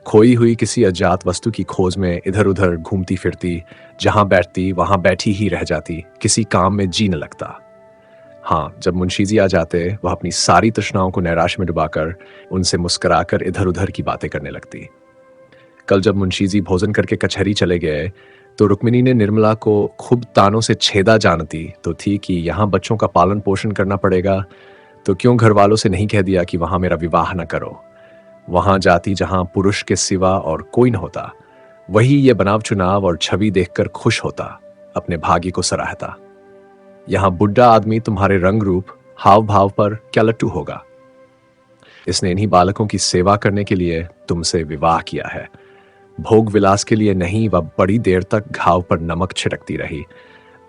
खोई हुई किसी अज्ञात वस्तु की खोज में इधर उधर घूमती फिरती, जहां बैठती वहां बैठी ही रह जाती, किसी काम में जी न लगता। हाँ, जब मुंशी जी आ जाते, वह अपनी सारी तृष्णाओं को नैराश्य में डुबाकर उनसे मुस्कुराकर इधर उधर की बातें करने लगती। कल जब मुंशी जी भोजन करके कचहरी चले गए तो रुक्मिणी ने निर्मला को खूब तानों से छेदा जानती तो थी कि यहाँ बच्चों का पालन पोषण करना पड़ेगा, तो क्यों घर वालों से नहीं कह दिया कि वहां मेरा विवाह न करो। वहां जाती जहां पुरुष के सिवा और कोई न होता, वही ये बनाव चुनाव और छवि देखकर खुश होता, अपने भाग्य को सराहता। यहां बुढ़ा आदमी तुम्हारे रंग रूप हाव भाव पर क्या लट्टू होगा। इसने इन्हीं बालकों की सेवा करने के लिए तुमसे विवाह किया है, भोग विलास के लिए नहीं। वह बड़ी देर तक घाव पर नमक छिड़कती रही,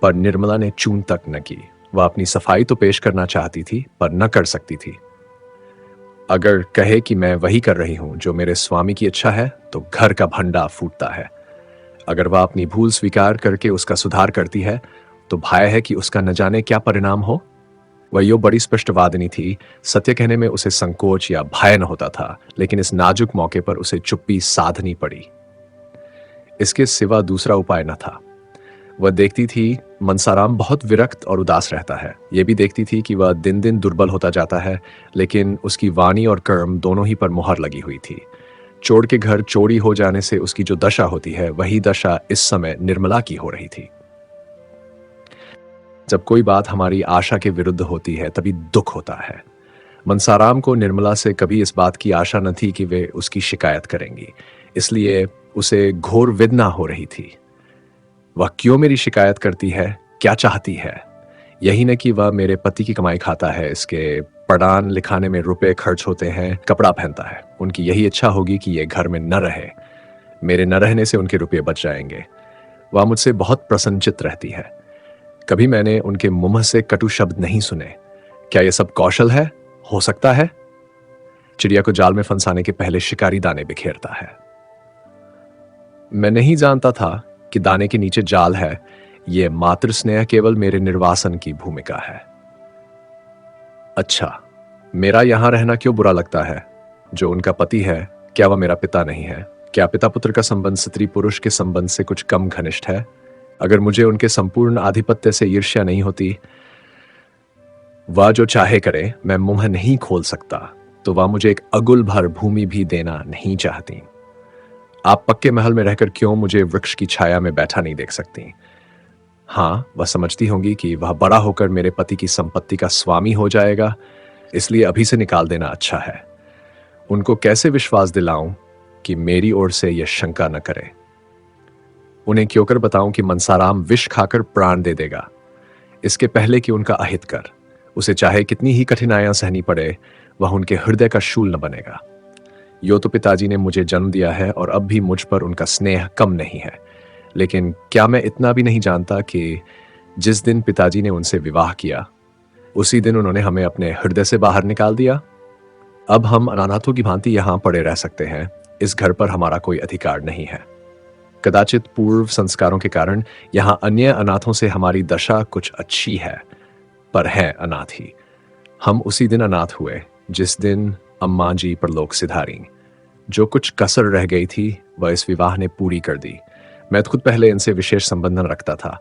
पर निर्मला ने चून तक न की। वह अपनी सफाई तो पेश करना चाहती थी, पर न कर सकती थी। अगर कहे कि मैं वही कर रही हूं जो मेरे स्वामी की इच्छा है, तो घर का भंडा फूटता है। अगर वह अपनी भूल स्वीकार करके उसका सुधार करती है, तो भय है कि उसका न जाने क्या परिणाम हो। वह यूं बड़ी स्पष्टवादिनी थी, सत्य कहने में उसे संकोच या भय न होता था, लेकिन इस नाजुक मौके पर उसे चुप्पी साधनी पड़ी। इसके सिवा दूसरा उपाय न था। वह देखती थी मनसाराम बहुत विरक्त और उदास रहता है। यह भी देखती थी कि वह दिन दिन दुर्बल होता जाता है, लेकिन उसकी वाणी और कर्म दोनों ही पर मुहर लगी हुई थी। चोर के घर चोरी हो जाने से उसकी जो दशा होती है, वही दशा इस समय निर्मला की हो रही थी। जब कोई बात हमारी आशा के विरुद्ध होती है, तभी दुख होता है। मनसाराम को निर्मला से कभी इस बात की आशा न थी कि वे उसकी शिकायत करेंगी, इसलिए उसे घोर वेदना हो रही थी। वह क्यों मेरी शिकायत करती है, क्या चाहती है? यही न कि वह मेरे पति की कमाई खाता है, इसके पढ़ान लिखाने में रुपए खर्च होते हैं, कपड़ा पहनता है। उनकी यही इच्छा होगी कि ये घर में न रहे। मेरे न रहने से उनके रुपये बच जाएंगे। वह मुझसे बहुत प्रसन्नचित्त रहती है। कभी मैंने उनके मुंह से कटु शब्द नहीं सुने। क्या यह सब कौशल है? हो सकता है। चिड़िया को जाल में फंसाने के पहले शिकारी दाने बिखेरता है। मैं नहीं जानता था कि दाने के नीचे जाल है। यह मातृ स्नेह केवल मेरे निर्वासन की भूमिका है। अच्छा, मेरा यहां रहना क्यों बुरा लगता है? जो उनका पति है, क्या वह मेरा पिता नहीं है? क्या पिता पुत्र का संबंध स्त्री पुरुष के संबंध से कुछ कम घनिष्ठ है? अगर मुझे उनके संपूर्ण आधिपत्य से ईर्ष्या नहीं होती, वह जो चाहे करे, मैं मुंह नहीं खोल सकता, तो वह मुझे एक अगुल भर भूमि भी देना नहीं चाहती। आप पक्के महल में रहकर क्यों मुझे वृक्ष की छाया में बैठा नहीं देख सकती? हाँ, वह समझती होंगी कि वह बड़ा होकर मेरे पति की संपत्ति का स्वामी हो जाएगा, इसलिए अभी से निकाल देना अच्छा है। उनको कैसे विश्वास दिलाऊं कि मेरी ओर से यह शंका न करे? उन्हें क्यों कर बताऊं कि मनसाराम विष खाकर प्राण दे देगा, इसके पहले कि उनका अहित कर। उसे चाहे कितनी ही कठिनाइयां सहनी पड़े, वह उनके हृदय का शूल न बनेगा। यो तो पिताजी ने मुझे जन्म दिया है और अब भी मुझ पर उनका स्नेह कम नहीं है, लेकिन क्या मैं इतना भी नहीं जानता कि जिस दिन पिताजी ने उनसे विवाह किया, उसी दिन उन्होंने हमें अपने हृदय से बाहर निकाल दिया। अब हम अनाथों की भांति यहां पड़े रह सकते हैं। इस घर पर हमारा कोई अधिकार नहीं है। कदाचित पूर्व संस्कारों के कारण यहां अन्य अनाथों से हमारी दशा कुछ अच्छी है, पर है अनाथ ही। हम उसी दिन अनाथ हुए जिस दिन अम्मा जी परलोक सिधारी। जो कुछ कसर रह गई थी, वह इस विवाह ने पूरी कर दी। मैं खुद पहले इनसे विशेष संबंध न रखता था।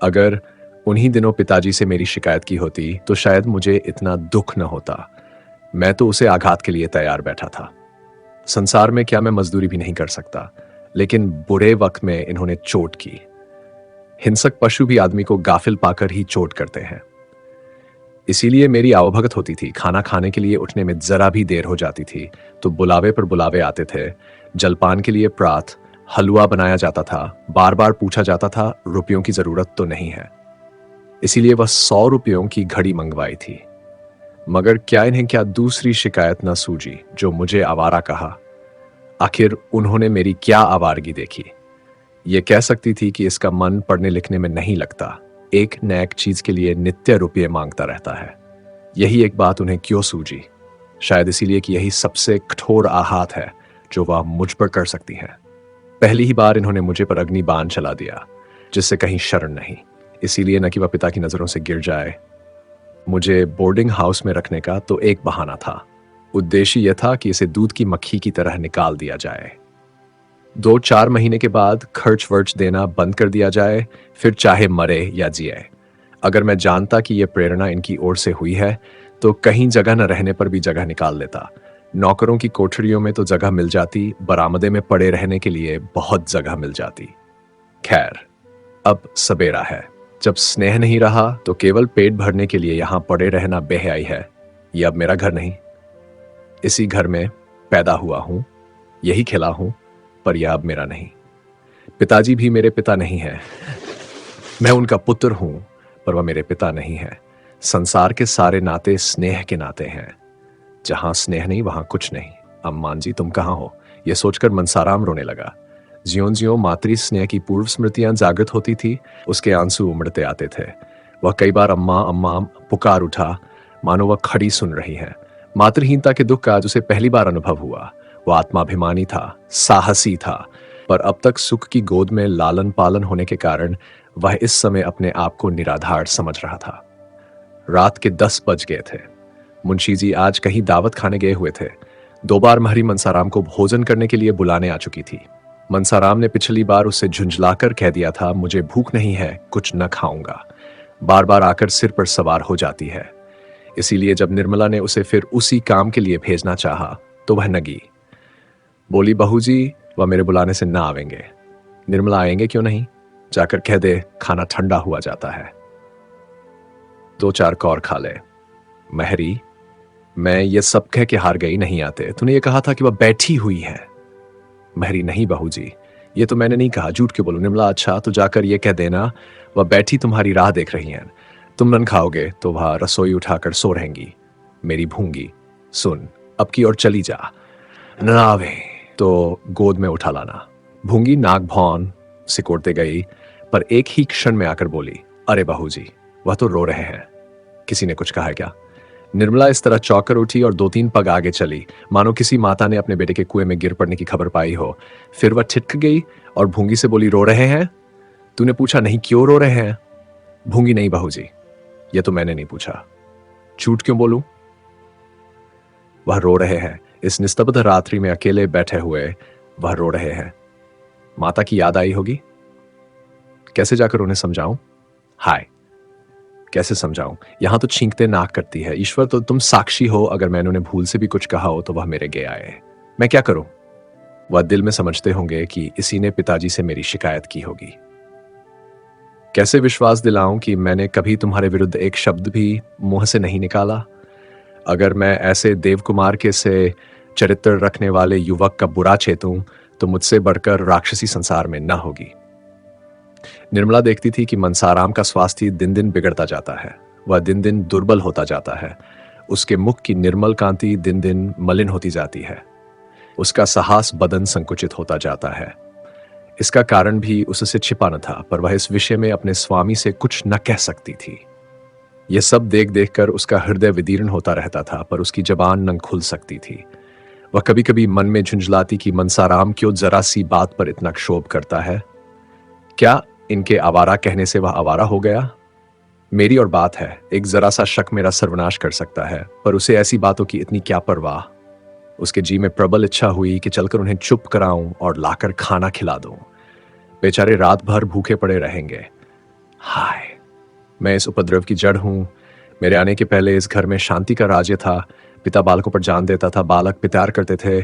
अगर उन्हीं दिनों पिताजी से मेरी शिकायत की होती, तो शायद मुझे इतना दुख न होता। मैं तो उसे आघात के लिए तैयार बैठा था। संसार में क्या मैं मजदूरी भी नहीं कर सकता, लेकिन बुरे वक्त में इन्होंने चोट की। हिंसक पशु भी आदमी को गाफिल पाकर ही चोट करते हैं। इसीलिए मेरी आवभगत होती थी। खाना खाने के लिए उठने में जरा भी देर हो जाती थी तो बुलावे पर बुलावे आते थे। जलपान के लिए प्रात हलवा बनाया जाता था। बार बार पूछा जाता था, रुपयों की जरूरत तो नहीं है। इसीलिए वह 100 रुपयों की घड़ी मंगवाई थी। मगर क्या दूसरी शिकायत न सूझी जो मुझे आवारा कहा। आखिर उन्होंने मेरी क्या आवारगी देखी? ये कह सकती थी कि इसका मन पढ़ने लिखने में नहीं लगता, एक न एक चीज के लिए नित्य रुपये मांगता रहता है। यही एक बात उन्हें क्यों सूझी? शायद इसीलिए कि यही सबसे कठोर आघात है जो वह मुझ पर कर सकती है। पहली ही बार इन्होंने मुझे पर अग्नि बाण चला दिया, जिससे कहीं शरण नहीं। इसीलिए न कि वह पिता की नजरों से गिर जाए। मुझे बोर्डिंग हाउस में रखने का तो एक बहाना था। उद्देश्य यह था कि इसे दूध की मक्खी की तरह निकाल दिया जाए। 2-4 महीने के बाद खर्च वर्च देना बंद कर दिया जाए, फिर चाहे मरे या जिए। अगर मैं जानता कि यह प्रेरणा इनकी ओर से हुई है, तो कहीं जगह न रहने पर भी जगह निकाल लेता। नौकरों की कोठरियों में तो जगह मिल जाती, बरामदे में पड़े रहने के लिए बहुत जगह मिल जाती। खैर, अब सबेरा है। जब स्नेह नहीं रहा, तो केवल पेट भरने के लिए यहां पड़े रहना बेहयाई है। यह अब मेरा घर नहीं। इसी घर में पैदा हुआ हूं, यही खिला हूं, पर यह अब मेरा नहीं। पिताजी भी मेरे पिता नहीं है। मैं उनका पुत्र हूं, पर वह मेरे पिता नहीं है। संसार के सारे नाते स्नेह के नाते हैं। जहां स्नेह नहीं, वहां कुछ नहीं। अम्मान जी, तुम कहां हो? यह सोचकर मनसाराम रोने लगा। ज्यों ज्यों मातृ स्नेह की पूर्व स्मृतियां जागृत होती थी, उसके आंसू उमड़ते आते थे। वह कई बार अम्मा अम्मा पुकार उठा, मानो वह खड़ी सुन रही है। मातृहीनता के दुख का आज उसे पहली बार अनुभव हुआ। वह आत्माभिमानी था, साहसी था, पर अब तक सुख की गोद में लालन पालन होने के कारण वह इस समय अपने आप को निराधार समझ रहा था। रात के 10 बज गए थे। मुंशी जी आज कहीं दावत खाने गए हुए थे। 2 बार महरी मनसाराम को भोजन करने के लिए बुलाने आ चुकी थी। मनसाराम ने पिछली बार उससे झुंझलाकर कह दिया था, मुझे भूख नहीं है, कुछ न खाऊंगा। बार बार आकर सिर पर सवार हो जाती है। इसीलिए जब निर्मला ने उसे फिर उसी काम के लिए भेजना चाहा तो वह नगी। बोली, बहू जी वह मेरे बुलाने से ना आवेंगे। निर्मला, आएंगे क्यों नहीं? जाकर कह दे खाना ठंडा हुआ जाता है। 2-4 कौर खा ले। महरी, मैं ये सब कह के हार गई, नहीं आते। तूने ये कहा था कि वह बैठी हुई है। महरी, नहीं बहू जी, ये तो मैंने नहीं कहा, झूठ क्यों बोलूं। निर्मला, अच्छा तो जाकर ये कह देना वह बैठी तुम्हारी राह देख रही हैं। तुम नन खाओगे तो वह रसोई उठाकर सो रहेंगी। मेरी भूंगी, सुन, अब की ओर चली जा। न आवे तो गोद में उठा लाना। भूंगी नाक भौन सिकोड़ते गई, पर एक ही क्षण में आकर बोली, अरे बहू जी, वह तो रो रहे हैं। किसी ने कुछ कहा है क्या? निर्मला इस तरह चौंकर उठी और 2-3 पग आगे चली, मानो किसी माता ने अपने बेटे के कुएं में गिर पड़ने की खबर पाई हो। फिर वह ठिठक गई और भूंगी से बोली, रो रहे हैं? तूने पूछा नहीं क्यों रो रहे हैं? भूंगी, नहीं बहू जी, ये तो मैंने नहीं पूछा। झूठ क्यों बोलूं? वह रो रहे हैं। इस निस्तब्ध रात्रि में अकेले बैठे हुए वह रो रहे हैं। माता की याद आई होगी। कैसे जाकर उन्हें समझाऊं? हाय, कैसे समझाऊं? यहां तो छींकते नाक करती है। ईश्वर तो तुम साक्षी हो, अगर मैंने उन्हें भूल से भी कुछ कहा हो तो वह मेरे गे आए। मैं क्या करूं? वह दिल में समझते होंगे कि इसी ने पिताजी से मेरी शिकायत की होगी। कैसे विश्वास दिलाऊं कि मैंने कभी तुम्हारे विरुद्ध एक शब्द भी मुंह से नहीं निकाला? अगर मैं ऐसे देवकुमार के से चरित्र रखने वाले युवक का बुरा चेतूं तो मुझसे बढ़कर राक्षसी संसार में न होगी। निर्मला देखती थी कि मनसाराम का स्वास्थ्य दिन दिन बिगड़ता जाता है। वह दिन दिन दुर्बल होता जाता है। उसके मुख की निर्मल कांति दिन दिन मलिन होती जाती है। उसका साहस बदन संकुचित होता जाता है। इसका कारण भी उससे छिपा न था, पर वह इस विषय में अपने स्वामी से कुछ न कह सकती थी। यह सब देख देख कर उसका हृदय विदीर्ण होता रहता था, पर उसकी जबान न खुल सकती थी। वह कभी कभी मन में झुंझलाती कि मनसाराम क्यों जरा सी बात पर इतना क्षोभ करता है। क्या इनके आवारा कहने से वह आवारा हो गया? मेरी और बात है, एक जरा सा शक मेरा सर्वनाश कर सकता है, पर उसे ऐसी बातों की इतनी क्या परवाह। उसके जी में प्रबल इच्छा हुई कि चलकर उन्हें चुप कराऊं और लाकर खाना खिला दूं। बेचारे रात भर भूखे पड़े रहेंगे। हाय, मैं इस उपद्रव की जड़ हूं। मेरे आने के पहले इस घर में शांति का राज्य था। पिता बालकों पर जान देता था, बालक प्यार करते थे।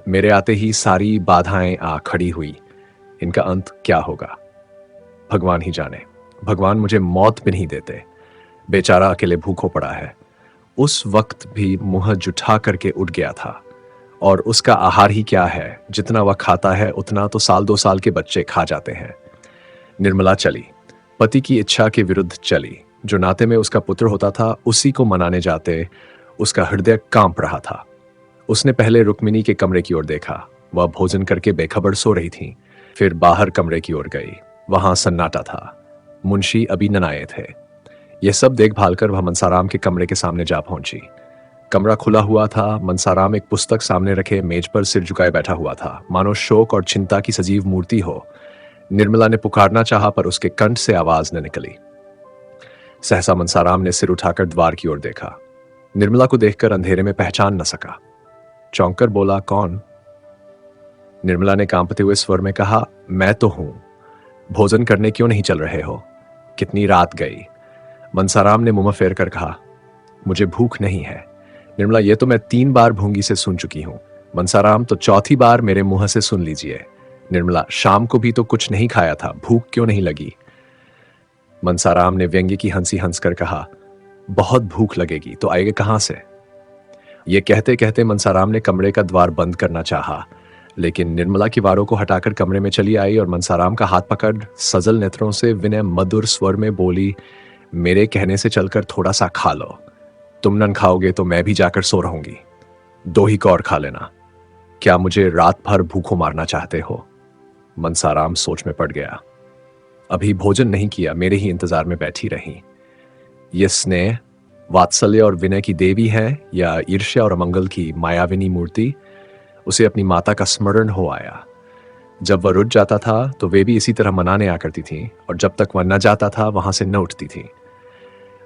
मेरे आते ही सारी बाधाएं आ खड़ी हुई। इनका अंत क्या होगा भगवान ही जाने। भगवान मुझे मौत भी नहीं देते। बेचारा अकेले भूखो पड़ा है। उस वक्त भी मुंह जुठा करके उठ गया था, और उसका आहार ही क्या है, जितना वह खाता है उतना तो 1-2 साल के बच्चे खा जाते हैं। निर्मला चली, पति की इच्छा के विरुद्ध चली। जो नाते में उसका पुत्र होता था उसी को मनाने जाते उसका हृदय कांप रहा था। उसने पहले रुक्मिणी के कमरे की ओर देखा। वह भोजन करके बेखबर सो रही थी। फिर बाहर कमरे की ओर गई। वहां सन्नाटा था। मुंशी अभी न आए थे। यह सब देखभाल कर वह मनसाराम के कमरे के सामने जा पहुंची। कमरा खुला हुआ था। मनसाराम एक पुस्तक सामने रखे मेज पर सिर झुकाए बैठा हुआ था, मानो शोक और चिंता की सजीव मूर्ति हो। निर्मला ने पुकारना चाहा, पर उसके कंठ से आवाज न निकली। सहसा मनसाराम ने सिर उठाकर द्वार की ओर देखा। निर्मला को देखकर अंधेरे में पहचान न सका। चौंक कर बोला, कौन? निर्मला ने कांपते हुए स्वर में कहा, मैं तो हूं। भोजन करने क्यों नहीं चल रहे हो? कितनी रात गई। मनसाराम ने मुंह फेर कर कहा, मुझे भूख नहीं है। निर्मला, ये तो मैं 3 बार भूंगी से सुन चुकी हूं। मनसाराम, तो चौथी बार मेरे मुंह से सुन लीजिए। निर्मला, शाम को भी तो कुछ नहीं खाया था, भूख क्यों नहीं लगी? मनसाराम ने व्यंग्य की हंसी हंसकर कहा, बहुत भूख लगेगी तो आएगा कहां से? यह कहते कहते मनसाराम ने कमरे का द्वार बंद करना चाहा, लेकिन निर्मला की वारों को हटाकर कमरे में चली आई और मनसाराम का हाथ पकड़ सजल नेत्रों से विनय मधुर स्वर में बोली, मेरे कहने से चलकर थोड़ा सा खा लो। तुम नन खाओगे तो मैं भी जाकर सो रहूंगी। 2 ही कौर खा लेना। क्या मुझे रात भर भूखों मारना चाहते हो? मनसाराम सोच में पड़ गया। अभी भोजन नहीं किया, मेरे ही इंतजार में बैठी रही। ये स्नेह, वात्सल्य और विनय की देवी है या ईर्ष्या और अमंगल की मायाविनी मूर्ति? उसे अपनी माता का स्मरण हो आया। जब वह रुठ जाता था तो वे भी इसी तरह मनाने आ करती थीं, और जब तक वह न जाता था वहां से न उठती थीं।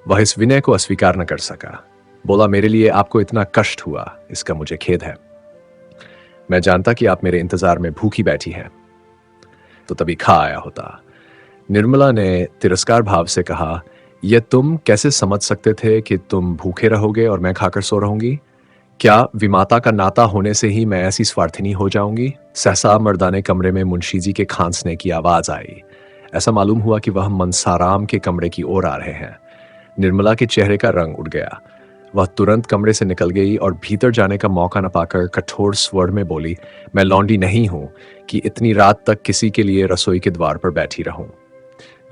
वह इस विनय को अस्वीकार न कर सका। बोला, मेरे लिए आपको इतना कष्ट हुआ, इसका मुझे खेद है। मैं जानता कि आप मेरे इंतजार में भूखी बैठी हैं, तो तभी खा आया होता। निर्मला ने तिरस्कार भाव से कहा, यह तुम कैसे समझ सकते थे कि तुम भूखे रहोगे और मैं खाकर सो रहूंगी? क्या विमाता का नाता होने से ही मैं ऐसी स्वार्थिनी हो जाऊंगी? सहसा मर्दाने कमरे में मुंशी जी के खांसने की आवाज आई। ऐसा मालूम हुआ कि वह मनसाराम के कमरे की ओर आ रहे हैं। निर्मला के चेहरे का रंग उड़ गया। वह तुरंत कमरे से निकल गई और भीतर जाने का मौका न पाकर कठोर स्वर में बोली, मैं लौंडी नहीं हूं कि इतनी रात तक किसी के लिए रसोई के द्वार पर बैठी रहूं।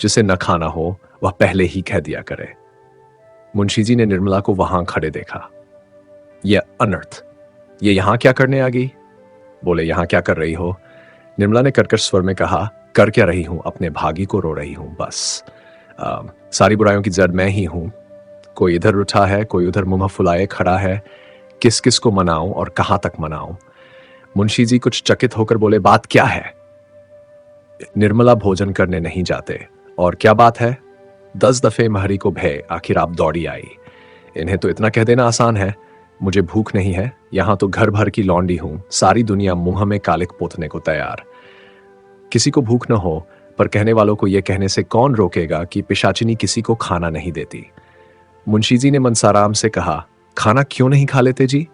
जिसे न खाना हो वह पहले ही कह दिया करे। मुंशी जी ने निर्मला को वहां खड़े देखा। यह अनर्थ, ये यहां क्या करने आ गई? बोले, यहां क्या कर रही हो? निर्मला ने कर्कश स्वर में कहा, कर क्या रही हूं? अपने भागी को रो रही हूं, बस। सारी बुराइयों की जड़ मैं ही हूं। कोई इधर उठा है, कोई उधर मुंह फुलाए खड़ा है। किस किस को मनाऊं और कहां तक मनाऊं? मुंशी जी कुछ चकित होकर बोले, बात क्या है? निर्मला भोजन करने नहीं जाते। और क्या बात है? 10 दफे महरी को भय, आखिर आप दौड़ी आई। इन्हें तो इतना कह देना आसान है, मुझे भूख नहीं है। यहां तो घर भर की लौंडी हूं, सारी दुनिया मुंह में कालिक पोतने को तैयार। किसी को भूख न हो, पर कहने वालों को यह कहने से कौन रोकेगा कि पिशाचिनी किसी को खाना नहीं देती? मुंशी जी ने मनसाराम से कहा, खाना क्यों नहीं खा लेते जी?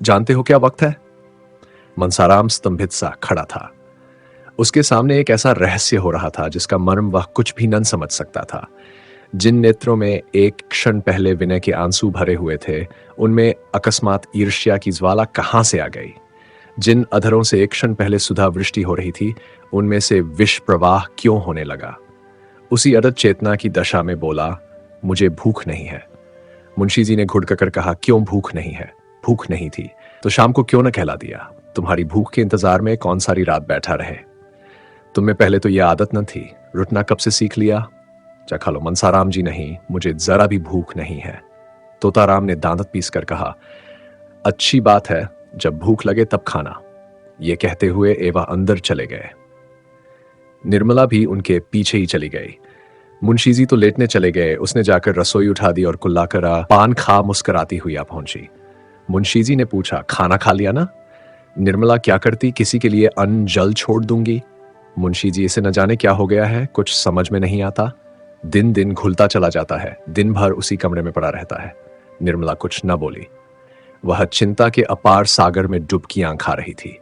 जानते हो क्या वक्त है? मनसाराम स्तंभित सा खड़ा था। उसके सामने एक ऐसा रहस्य हो रहा था जिसका मर्म वह कुछ भी न समझ सकता था। जिन नेत्रों में एक क्षण पहले विनय के आंसू भरे हुए थे, उनमें अकस्मात ईर्ष्या की ज्वाला कहां से आ गई? जिन अधरों से एक क्षण पहले सुधा वृष्टि हो रही थी, उनमें से विष प्रवाह क्यों होने लगा? उसी अदत चेतना की दशा में बोला, मुझे भूख नहीं है। मुंशी जी ने घुड़ककर कहा, क्यों भूख नहीं है? भूख नहीं थी तो शाम को क्यों न कहला दिया? तुम्हारी भूख के इंतजार में कौन सारी रात बैठा रहे? तुम्हें पहले तो यह आदत न थी, रुटना कब से सीख लिया? चखा लो। मनसाराम जी, नहीं, मुझे जरा भी भूख नहीं है। तोताराम ने दांत पीस कर कहा, अच्छी बात है, जब भूख लगे तब खाना। यह कहते हुए एवा अंदर चले गए। निर्मला भी उनके पीछे ही चली गई। मुंशी जी तो लेटने चले गए। उसने जाकर रसोई उठा दी और कुल्लाकरा पान खा मुस्कुराती हुई आ पहुंची। मुंशी जी ने पूछा, खाना खा लिया ना? निर्मला क्या करती, किसी के लिए अन्न जल छोड़ दूंगी? मुंशी जी, इसे न जाने क्या हो गया है, कुछ समझ में नहीं आता। दिन दिन घुलता चला जाता है, दिन भर उसी कमरे में पड़ा रहता है। निर्मला कुछ न बोली। वह चिंता के अपार सागर में डुबकियां खा रही थी।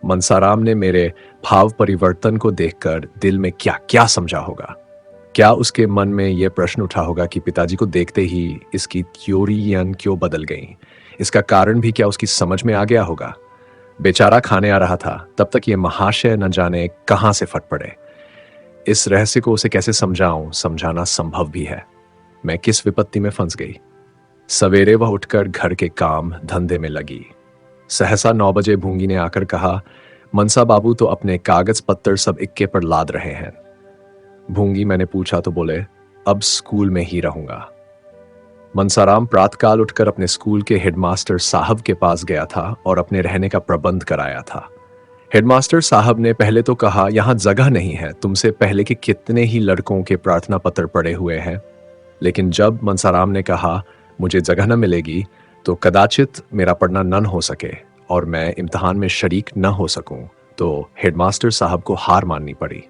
मनसाराम ने मेरे भाव परिवर्तन को देखकर दिल में क्या क्या समझा होगा। क्या उसके मन में यह प्रश्न उठा होगा कि पिताजी को देखते ही इसकी थ्योरियां क्यों बदल गईं? इसका कारण भी क्या उसकी समझ में आ गया होगा? बेचारा खाने आ रहा था, तब तक ये महाशय न जाने कहां से फट पड़े। इस रहस्य को उसे कैसे समझाऊं? समझाना संभव भी है। मैं किस विपत्ति में फंस गई। सवेरे वह उठकर घर के काम धंधे में लगी। सहसा 9 बजे भूंगी ने आकर कहा, मनसा बाबू तो अपने कागज पत्तर सब इक्के पर लाद रहे हैं। भूंगी, मैंने पूछा तो बोले, अब स्कूल में ही रहूंगा। मनसाराम प्रातकाल उठकर अपने स्कूल के हेडमास्टर साहब के पास गया था और अपने रहने का प्रबंध कराया था। हेडमास्टर साहब ने पहले तो कहा, यहां जगह नहीं है, तुमसे पहले के कितने ही लड़कों के प्रार्थना पत्र पड़े हुए हैं। लेकिन जब मनसाराम ने कहा, मुझे जगह न मिलेगी तो कदाचित मेरा पढ़ना न हो सके और मैं इम्तिहान में शरीक न हो सकूं, तो हेडमास्टर साहब को हार माननी पड़ी।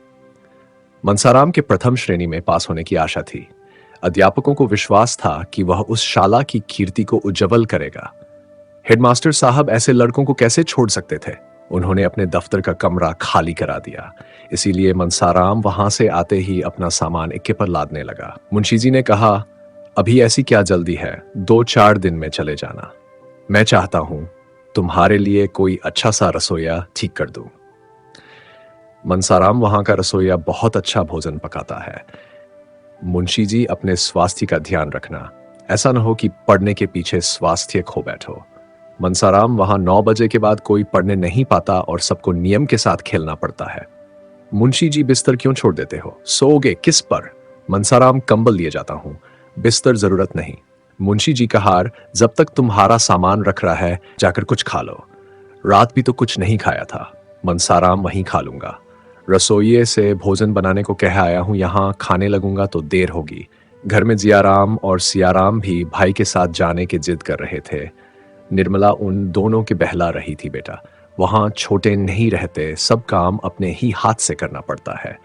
मनसाराम के प्रथम श्रेणी में पास होने की आशा थी। अध्यापकों को विश्वास था कि वह उस शाला की कीर्ति को उज्जवल करेगा। हेडमास्टर साहब ऐसे लड़कों को कैसे छोड़ सकते थे? उन्होंने अपने दफ्तर का कमरा खाली करा दिया। इसीलिए मनसाराम वहां से आते ही अपना सामान इक्के पर लादने लगा। मुंशी जी ने कहा, अभी ऐसी क्या जल्दी है, 2-4 दिन में चले जाना। मैं चाहता हूं तुम्हारे लिए कोई अच्छा सा रसोइया ठीक कर दूं। मनसाराम वहां का रसोइया बहुत अच्छा भोजन पकाता है। मुंशी जी, अपने स्वास्थ्य का ध्यान रखना, ऐसा न हो कि पढ़ने के पीछे स्वास्थ्य खो बैठो। मनसाराम, वहां 9 बजे के बाद कोई पढ़ने नहीं पाता और सबको नियम के साथ खेलना पड़ता है। मुंशी जी, बिस्तर क्यों छोड़ देते हो? सोओगे किस पर? मनसाराम, कंबल लिए जाता हूं, बिस्तर जरूरत नहीं। मुंशी जी का हार, जब तक तुम्हारा सामान रख रहा है जाकर कुछ खा लो। रात भी तो कुछ नहीं खाया था। मनसाराम वहीं खा लूंगा। रसोइये से भोजन बनाने को कह आया हूं, यहां खाने लगूंगा तो देर होगी। घर में जियाराम और सियाराम भी भाई के साथ जाने की जिद कर रहे थे। निर्मला उन दोनों के बहला रही थी, बेटा वहां छोटे नहीं रहते, सब काम अपने ही हाथ से करना पड़ता है।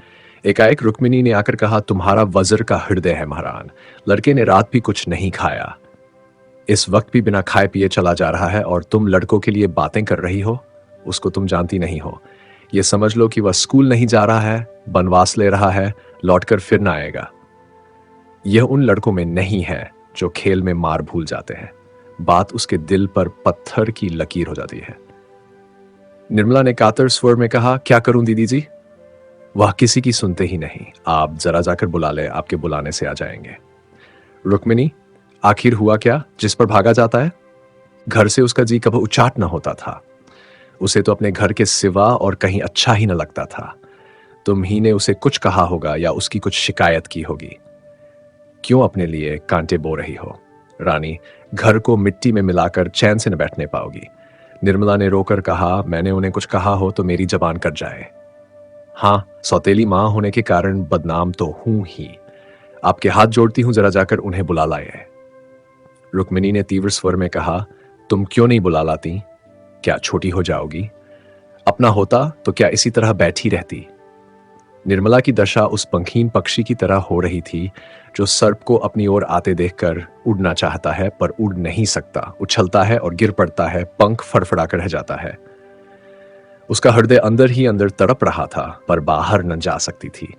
एकाएक रुक्मिणी ने आकर कहा, तुम्हारा वज्र का हृदय है महारान। लड़के ने रात भी कुछ नहीं खाया, इस वक्त भी बिना खाए पिए चला जा रहा है और तुम लड़कों के लिए बातें कर रही हो। उसको तुम जानती नहीं हो। ये समझ लो कि वह स्कूल नहीं जा रहा है, बनवास ले रहा है, लौटकर फिर ना आएगा। यह उन लड़कों में नहीं है जो खेल में मार भूल जाते हैं। बात उसके दिल पर पत्थर की लकीर हो जाती है। निर्मला ने कातर स्वर में कहा, क्या करूं दीदी जी? वह किसी की सुनते ही नहीं। आप जरा जाकर बुला ले, आपके बुलाने से आ जाएंगे। रुक्मिणी, आखिर हुआ क्या जिस पर भागा जाता है? घर से उसका जी कभी उचाट न होता था। उसे तो अपने घर के सिवा और कहीं अच्छा ही न लगता था। तुम ही ने उसे कुछ कहा होगा या उसकी कुछ शिकायत की होगी। क्यों अपने लिए कांटे बो रही हो? रानी, घर को मिट्टी में मिलाकर चैन से न बैठने पाओगी। निर्मला ने रोकर कहा, मैंने उन्हें कुछ कहा हो तो मेरी जबान कट जाए। हाँ, सौतेली मां होने के कारण बदनाम तो हूं ही। आपके हाथ जोड़ती हूं, जरा जाकर उन्हें बुला लाए। रुक्मिणी ने तीव्र स्वर में कहा, तुम क्यों नहीं बुला लाती? क्या छोटी हो जाओगी? अपना होता तो क्या इसी तरह बैठी रहती? निर्मला की दशा उस पंखीन पक्षी की तरह हो रही थी जो सर्प को अपनी ओर आते देखकर उड़ना चाहता है पर उड़ नहीं सकता, उछलता है और गिर पड़ता है, पंख फड़फड़ाकर रह जाता है। उसका हृदय अंदर ही अंदर तड़प रहा था पर बाहर न जा सकती थी।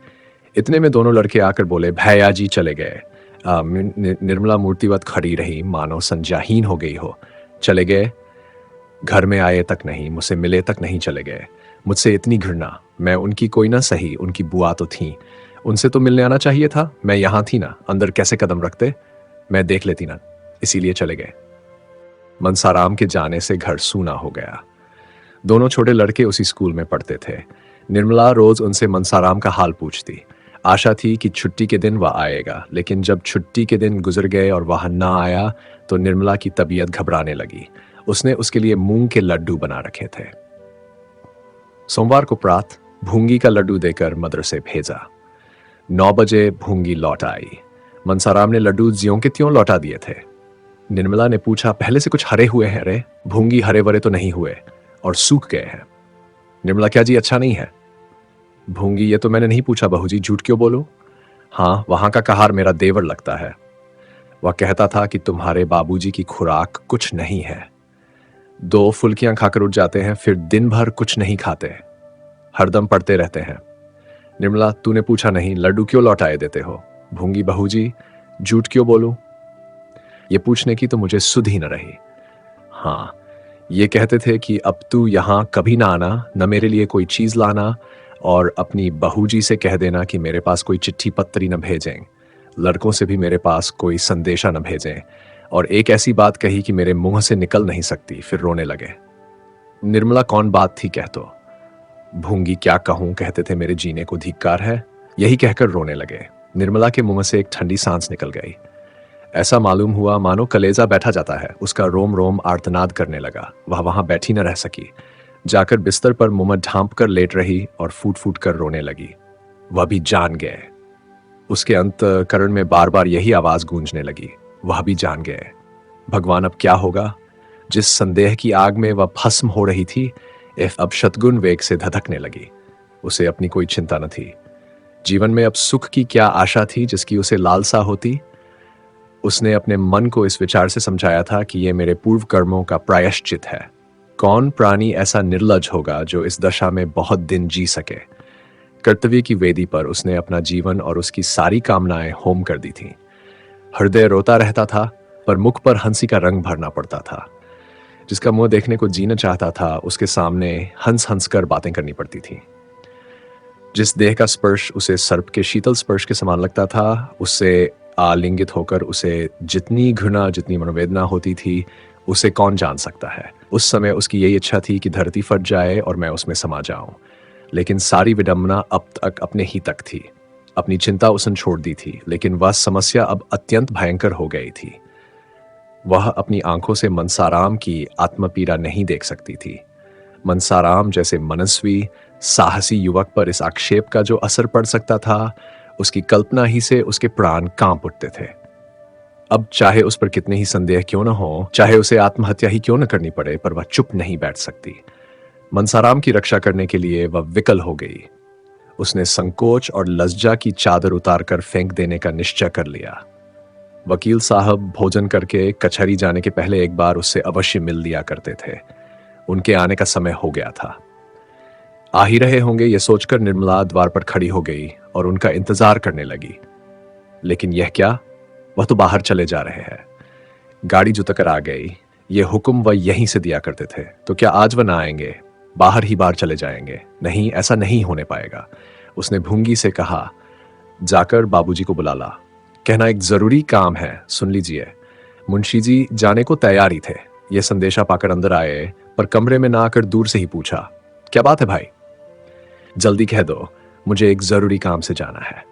इतने में दोनों लड़के आकर बोले, भैया जी चले गए। निर्मला मूर्तिवत खड़ी रही, मानो संज्ञाहीन हो गई हो। चले गए? घर में आए तक नहीं, मुझसे मिले तक नहीं चले गए। मुझसे इतनी घृणा, मैं उनकी कोई ना सही, उनकी बुआ तो थी, उनसे तो मिलने आना चाहिए था। मैं यहां थी ना, अंदर कैसे कदम रखते, मैं देख लेती ना, इसीलिए चले गए। मनसाराम के जाने से घर सूना हो गया। दोनों छोटे लड़के उसी स्कूल में पढ़ते थे। निर्मला रोज उनसे मनसाराम का हाल पूछती। आशा थी कि छुट्टी के दिन वह आएगा, लेकिन जब छुट्टी के दिन गुजर गए और वह ना आया तो निर्मला की तबीयत घबराने लगी। उसने उसके लिए मूंग के लड्डू बना रखे थे। सोमवार को प्रात भूंगी का लड्डू देकर मदरसे भेजा। 9 बजे भूंगी लौट आई। मनसाराम ने लड्डू ज्यों के त्यों लौटा दिए थे। निर्मला ने पूछा, पहले से कुछ हरे हुए हैं रे? भूंगी हरे भरे तो नहीं हुए और सूख गए हैं। निर्मला, क्या जी अच्छा नहीं है? भूंगी, ये तो मैंने नहीं पूछा बहू जी, झूठ क्यों बोलूं? हाँ, वहां का कहार मेरा देवर लगता है। वह कहता था कि तुम्हारे बाबूजी की खुराक कुछ नहीं है। 2 फुल्कियां खाकर उठ जाते हैं, फिर दिन भर कुछ नहीं खाते, हरदम पढ़ते रहते हैं। निर्मला, तूने पूछा नहीं, लड्डू क्यों लौटाए देते हो? भूंगी, बहू जी झूठ क्यों बोलूं? ये पूछने की तो मुझे सुध ही न रही। हाँ, ये कहते थे कि अब तू यहां कभी ना आना, न मेरे लिए कोई चीज लाना, और अपनी बहू जी से कह देना कि मेरे पास कोई चिट्ठी पत्री न भेजें, लड़कों से भी मेरे पास कोई संदेशा न भेजें। और एक ऐसी बात कही कि मेरे मुंह से निकल नहीं सकती, फिर रोने लगे। निर्मला, कौन बात थी कह तो? भूंगी, क्या कहूं, कहते थे मेरे जीने को धिक्कार है, यही कहकर रोने लगे। निर्मला के मुंह से एक ठंडी सांस निकल गई। ऐसा मालूम हुआ मानो कलेजा बैठा जाता है। उसका रोम रोम आर्तनाद करने लगा। वह वहां बैठी न रह सकी, जाकर बिस्तर पर मुंह ढांप कर लेट रही और फूट फूट कर रोने लगी। वह भी जान गए। उसके अंतःकरण में बार बार यही आवाज गूंजने लगी, वह भी जान गए। भगवान, अब क्या होगा? जिस संदेह की आग में वह भस्म हो रही थी, अब शतगुण वेग से धधकने लगी। उसे अपनी कोई चिंता न थी। जीवन में अब सुख की क्या आशा थी जिसकी उसे लालसा होती? उसने अपने मन को इस विचार से समझाया था कि यह मेरे पूर्व कर्मों का प्रायश्चित है। कौन प्राणी ऐसा निर्लज होगा जो इस दशा में बहुत दिन जी सके? कर्तव्य की वेदी पर उसने अपना जीवन और उसकी सारी कामनाएं होम कर दी थीं। हृदय रोता रहता था पर मुख पर हंसी का रंग भरना पड़ता था। जिसका मुंह देखने को जीना चाहता था, उसके सामने हंस हंस कर बातें करनी पड़ती थी। जिस देह का स्पर्श उसे सर्प के शीतल स्पर्श के समान लगता था, उससे आलिंगित होकर उसे जितनी घृणा, जितनी मनोवेदना होती थी, उसे कौन जान सकता है। उस समय उसकी यही इच्छा थी कि धरती फट जाए और मैं उसमें समा जाऊं। लेकिन सारी विडंबना अब तक अपने ही तक थी। अपनी चिंता उसने छोड़ दी थी, लेकिन वह समस्या अब अत्यंत भयंकर हो गई थी। वह अपनी आंखों से मनसाराम की आत्मपीड़ा नहीं देख सकती थी। मनसाराम जैसे मनस्वी, साहसी युवक पर इस आक्षेप का जो असर पड़ सकता था, उसकी कल्पना ही से उसके प्राण कांप उठते थे। अब चाहे उस पर कितने ही संदेह क्यों न हो, चाहे उसे आत्महत्या ही क्यों न करनी पड़े, पर वह चुप नहीं बैठ सकती। मनसाराम की रक्षा करने के लिए वह विकल हो गई। उसने संकोच और लज्जा की चादर उतारकर फेंक देने का निश्चय कर लिया। वकील साहब भोजन करके कचहरी जाने के पहले एक बार उससे अवश्य मिल लिया करते थे। उनके आने का समय हो गया था। आ ही रहे होंगे ये सोचकर निर्मला द्वार पर खड़ी हो गई और उनका इंतजार करने लगी। लेकिन यह क्या, वह तो बाहर चले जा रहे हैं। गाड़ी जो तक आ गई, ये हुक्म वह यहीं से दिया करते थे, तो क्या आज वह ना आएंगे? बाहर ही बाहर चले जाएंगे? नहीं, ऐसा नहीं होने पाएगा। उसने भूंगी से कहा, जाकर बाबूजी को बुला ला, कहना एक जरूरी काम है, सुन लीजिए। मुंशी जी जाने को तैयार ही थे। यह संदेशा पाकर अंदर आए, पर कमरे में ना आकर दूर से ही पूछा, क्या बात है भाई? जल्दी कह दो, मुझे एक जरूरी काम से जाना है।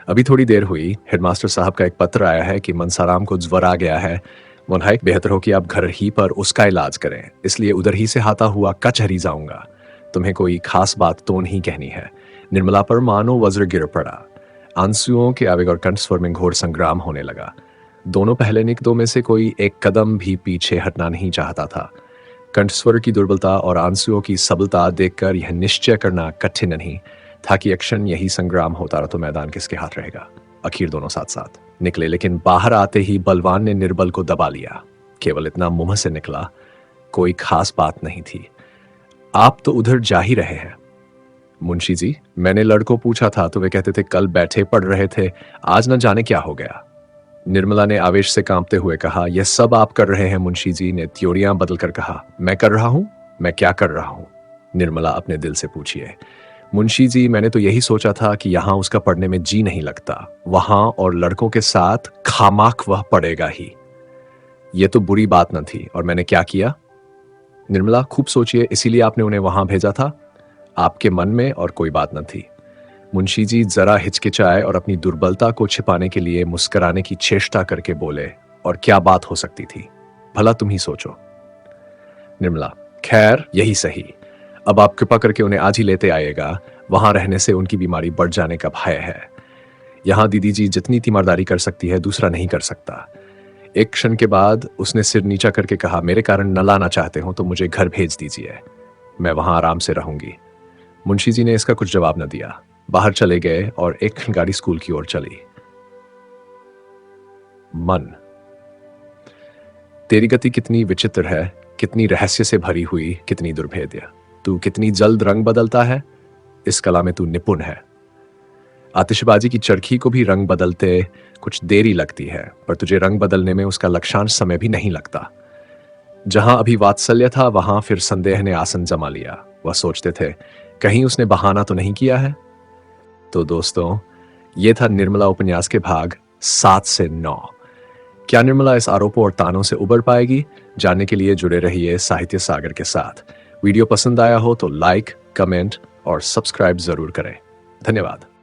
अभी थोड़ी देर हुई, हेडमास्टर साहब का एक पत्र आया है कि मनसाराम को ज्वर आ गया है। मुन्हाई बेहतर हो कि आप घर ही पर उसका इलाज करें, इसलिए उधर ही से आता हुआ कचहरी जाऊंगा। तुम्हें कोई खास बात तो नहीं कहनी है। निर्मला पर मानो वज्र गिर पड़ा। आंसुओं के आवेग और कंठस्वर में घोर संग्राम होने लगा। दोनों पहले निकटों में से कोई एक कदम भी पीछे हटना नहीं चाहता था। कंठस्वर की दुर्बलता और आंसुओं की सबलता देखकर यह निश्चय करना कठिन नहीं था कि क्षण यही संग्राम होता रहा तो मैदान किसके हाथ रहेगा। आखिर दोनों साथ साथ निकले, लेकिन बाहर आते ही बलवान ने निर्बल को दबा लिया। केवल इतना मुंह से निकला, कोई खास बात नहीं थी। आप तो उधर जा ही रहे हैं। मुंशी जी, मैंने लड़कों पूछा था तो वे कहते थे कल बैठे पढ़ रहे थे, आज न जाने क्या हो गया। निर्मला ने आवेश से कांपते हुए कहा, यह सब आप कर रहे हैं? मुंशी जी ने त्योरियां बदलकर कहा, मैं कर रहा हूं? मैं क्या कर रहा हूं? निर्मला अपने दिल से पूछिए। मुंशी जी, मैंने तो यही सोचा था कि यहां उसका पढ़ने में जी नहीं लगता, वहां और लड़कों के साथ खामाख वह पढ़ेगा ही। यह तो बुरी बात न थी, और मैंने क्या किया? निर्मला, खूब सोचिए, इसीलिए आपने उन्हें वहां भेजा था? आपके मन में और कोई बात न थी। मुंशी जी जरा हिचकिचाए और अपनी दुर्बलता को छिपाने के लिए मुस्कुराने की चेष्टा करके बोले, और क्या बात हो सकती थी, भला तुम ही सोचो। निर्मला, खैर यही सही। अब आप कृपा करके उन्हें आज ही लेते आइएगा। वहां रहने से उनकी बीमारी बढ़ जाने का भय है। यहां दीदी जी जितनी तीमारदारी कर सकती है, दूसरा नहीं कर सकता। एक क्षण के बाद उसने सिर नीचा करके कहा, मेरे कारण न लाना चाहते हो तो मुझे घर भेज दीजिए, मैं वहां आराम से रहूंगी। मुंशी जी ने इसका कुछ जवाब न दिया, बाहर चले गए और एक गाड़ी स्कूल की ओर चली। मन, तेरी गति कितनी विचित्र है, कितनी रहस्य से भरी हुई, कितनी दुर्भेद्य। तू कितनी जल्द रंग बदलता है, इस कला में तू निपुण है। आतिशबाजी की चरखी को भी रंग बदलते कुछ देरी लगती है, पर तुझे रंग बदलने में उसका लक्षांश समय भी नहीं लगता। जहां अभी वात्सल्य था, वहां फिर संदेह ने आसन जमा लिया। वह सोचते थे, कहीं उसने बहाना तो नहीं किया है। तो दोस्तों, ये था निर्मला उपन्यास के भाग 7 से 9। क्या निर्मला इस आरोपों और तानों से उबर पाएगी? जानने के लिए जुड़े रहिए साहित्य सागर के साथ। वीडियो पसंद आया हो तो लाइक, कमेंट और सब्सक्राइब जरूर करें। धन्यवाद।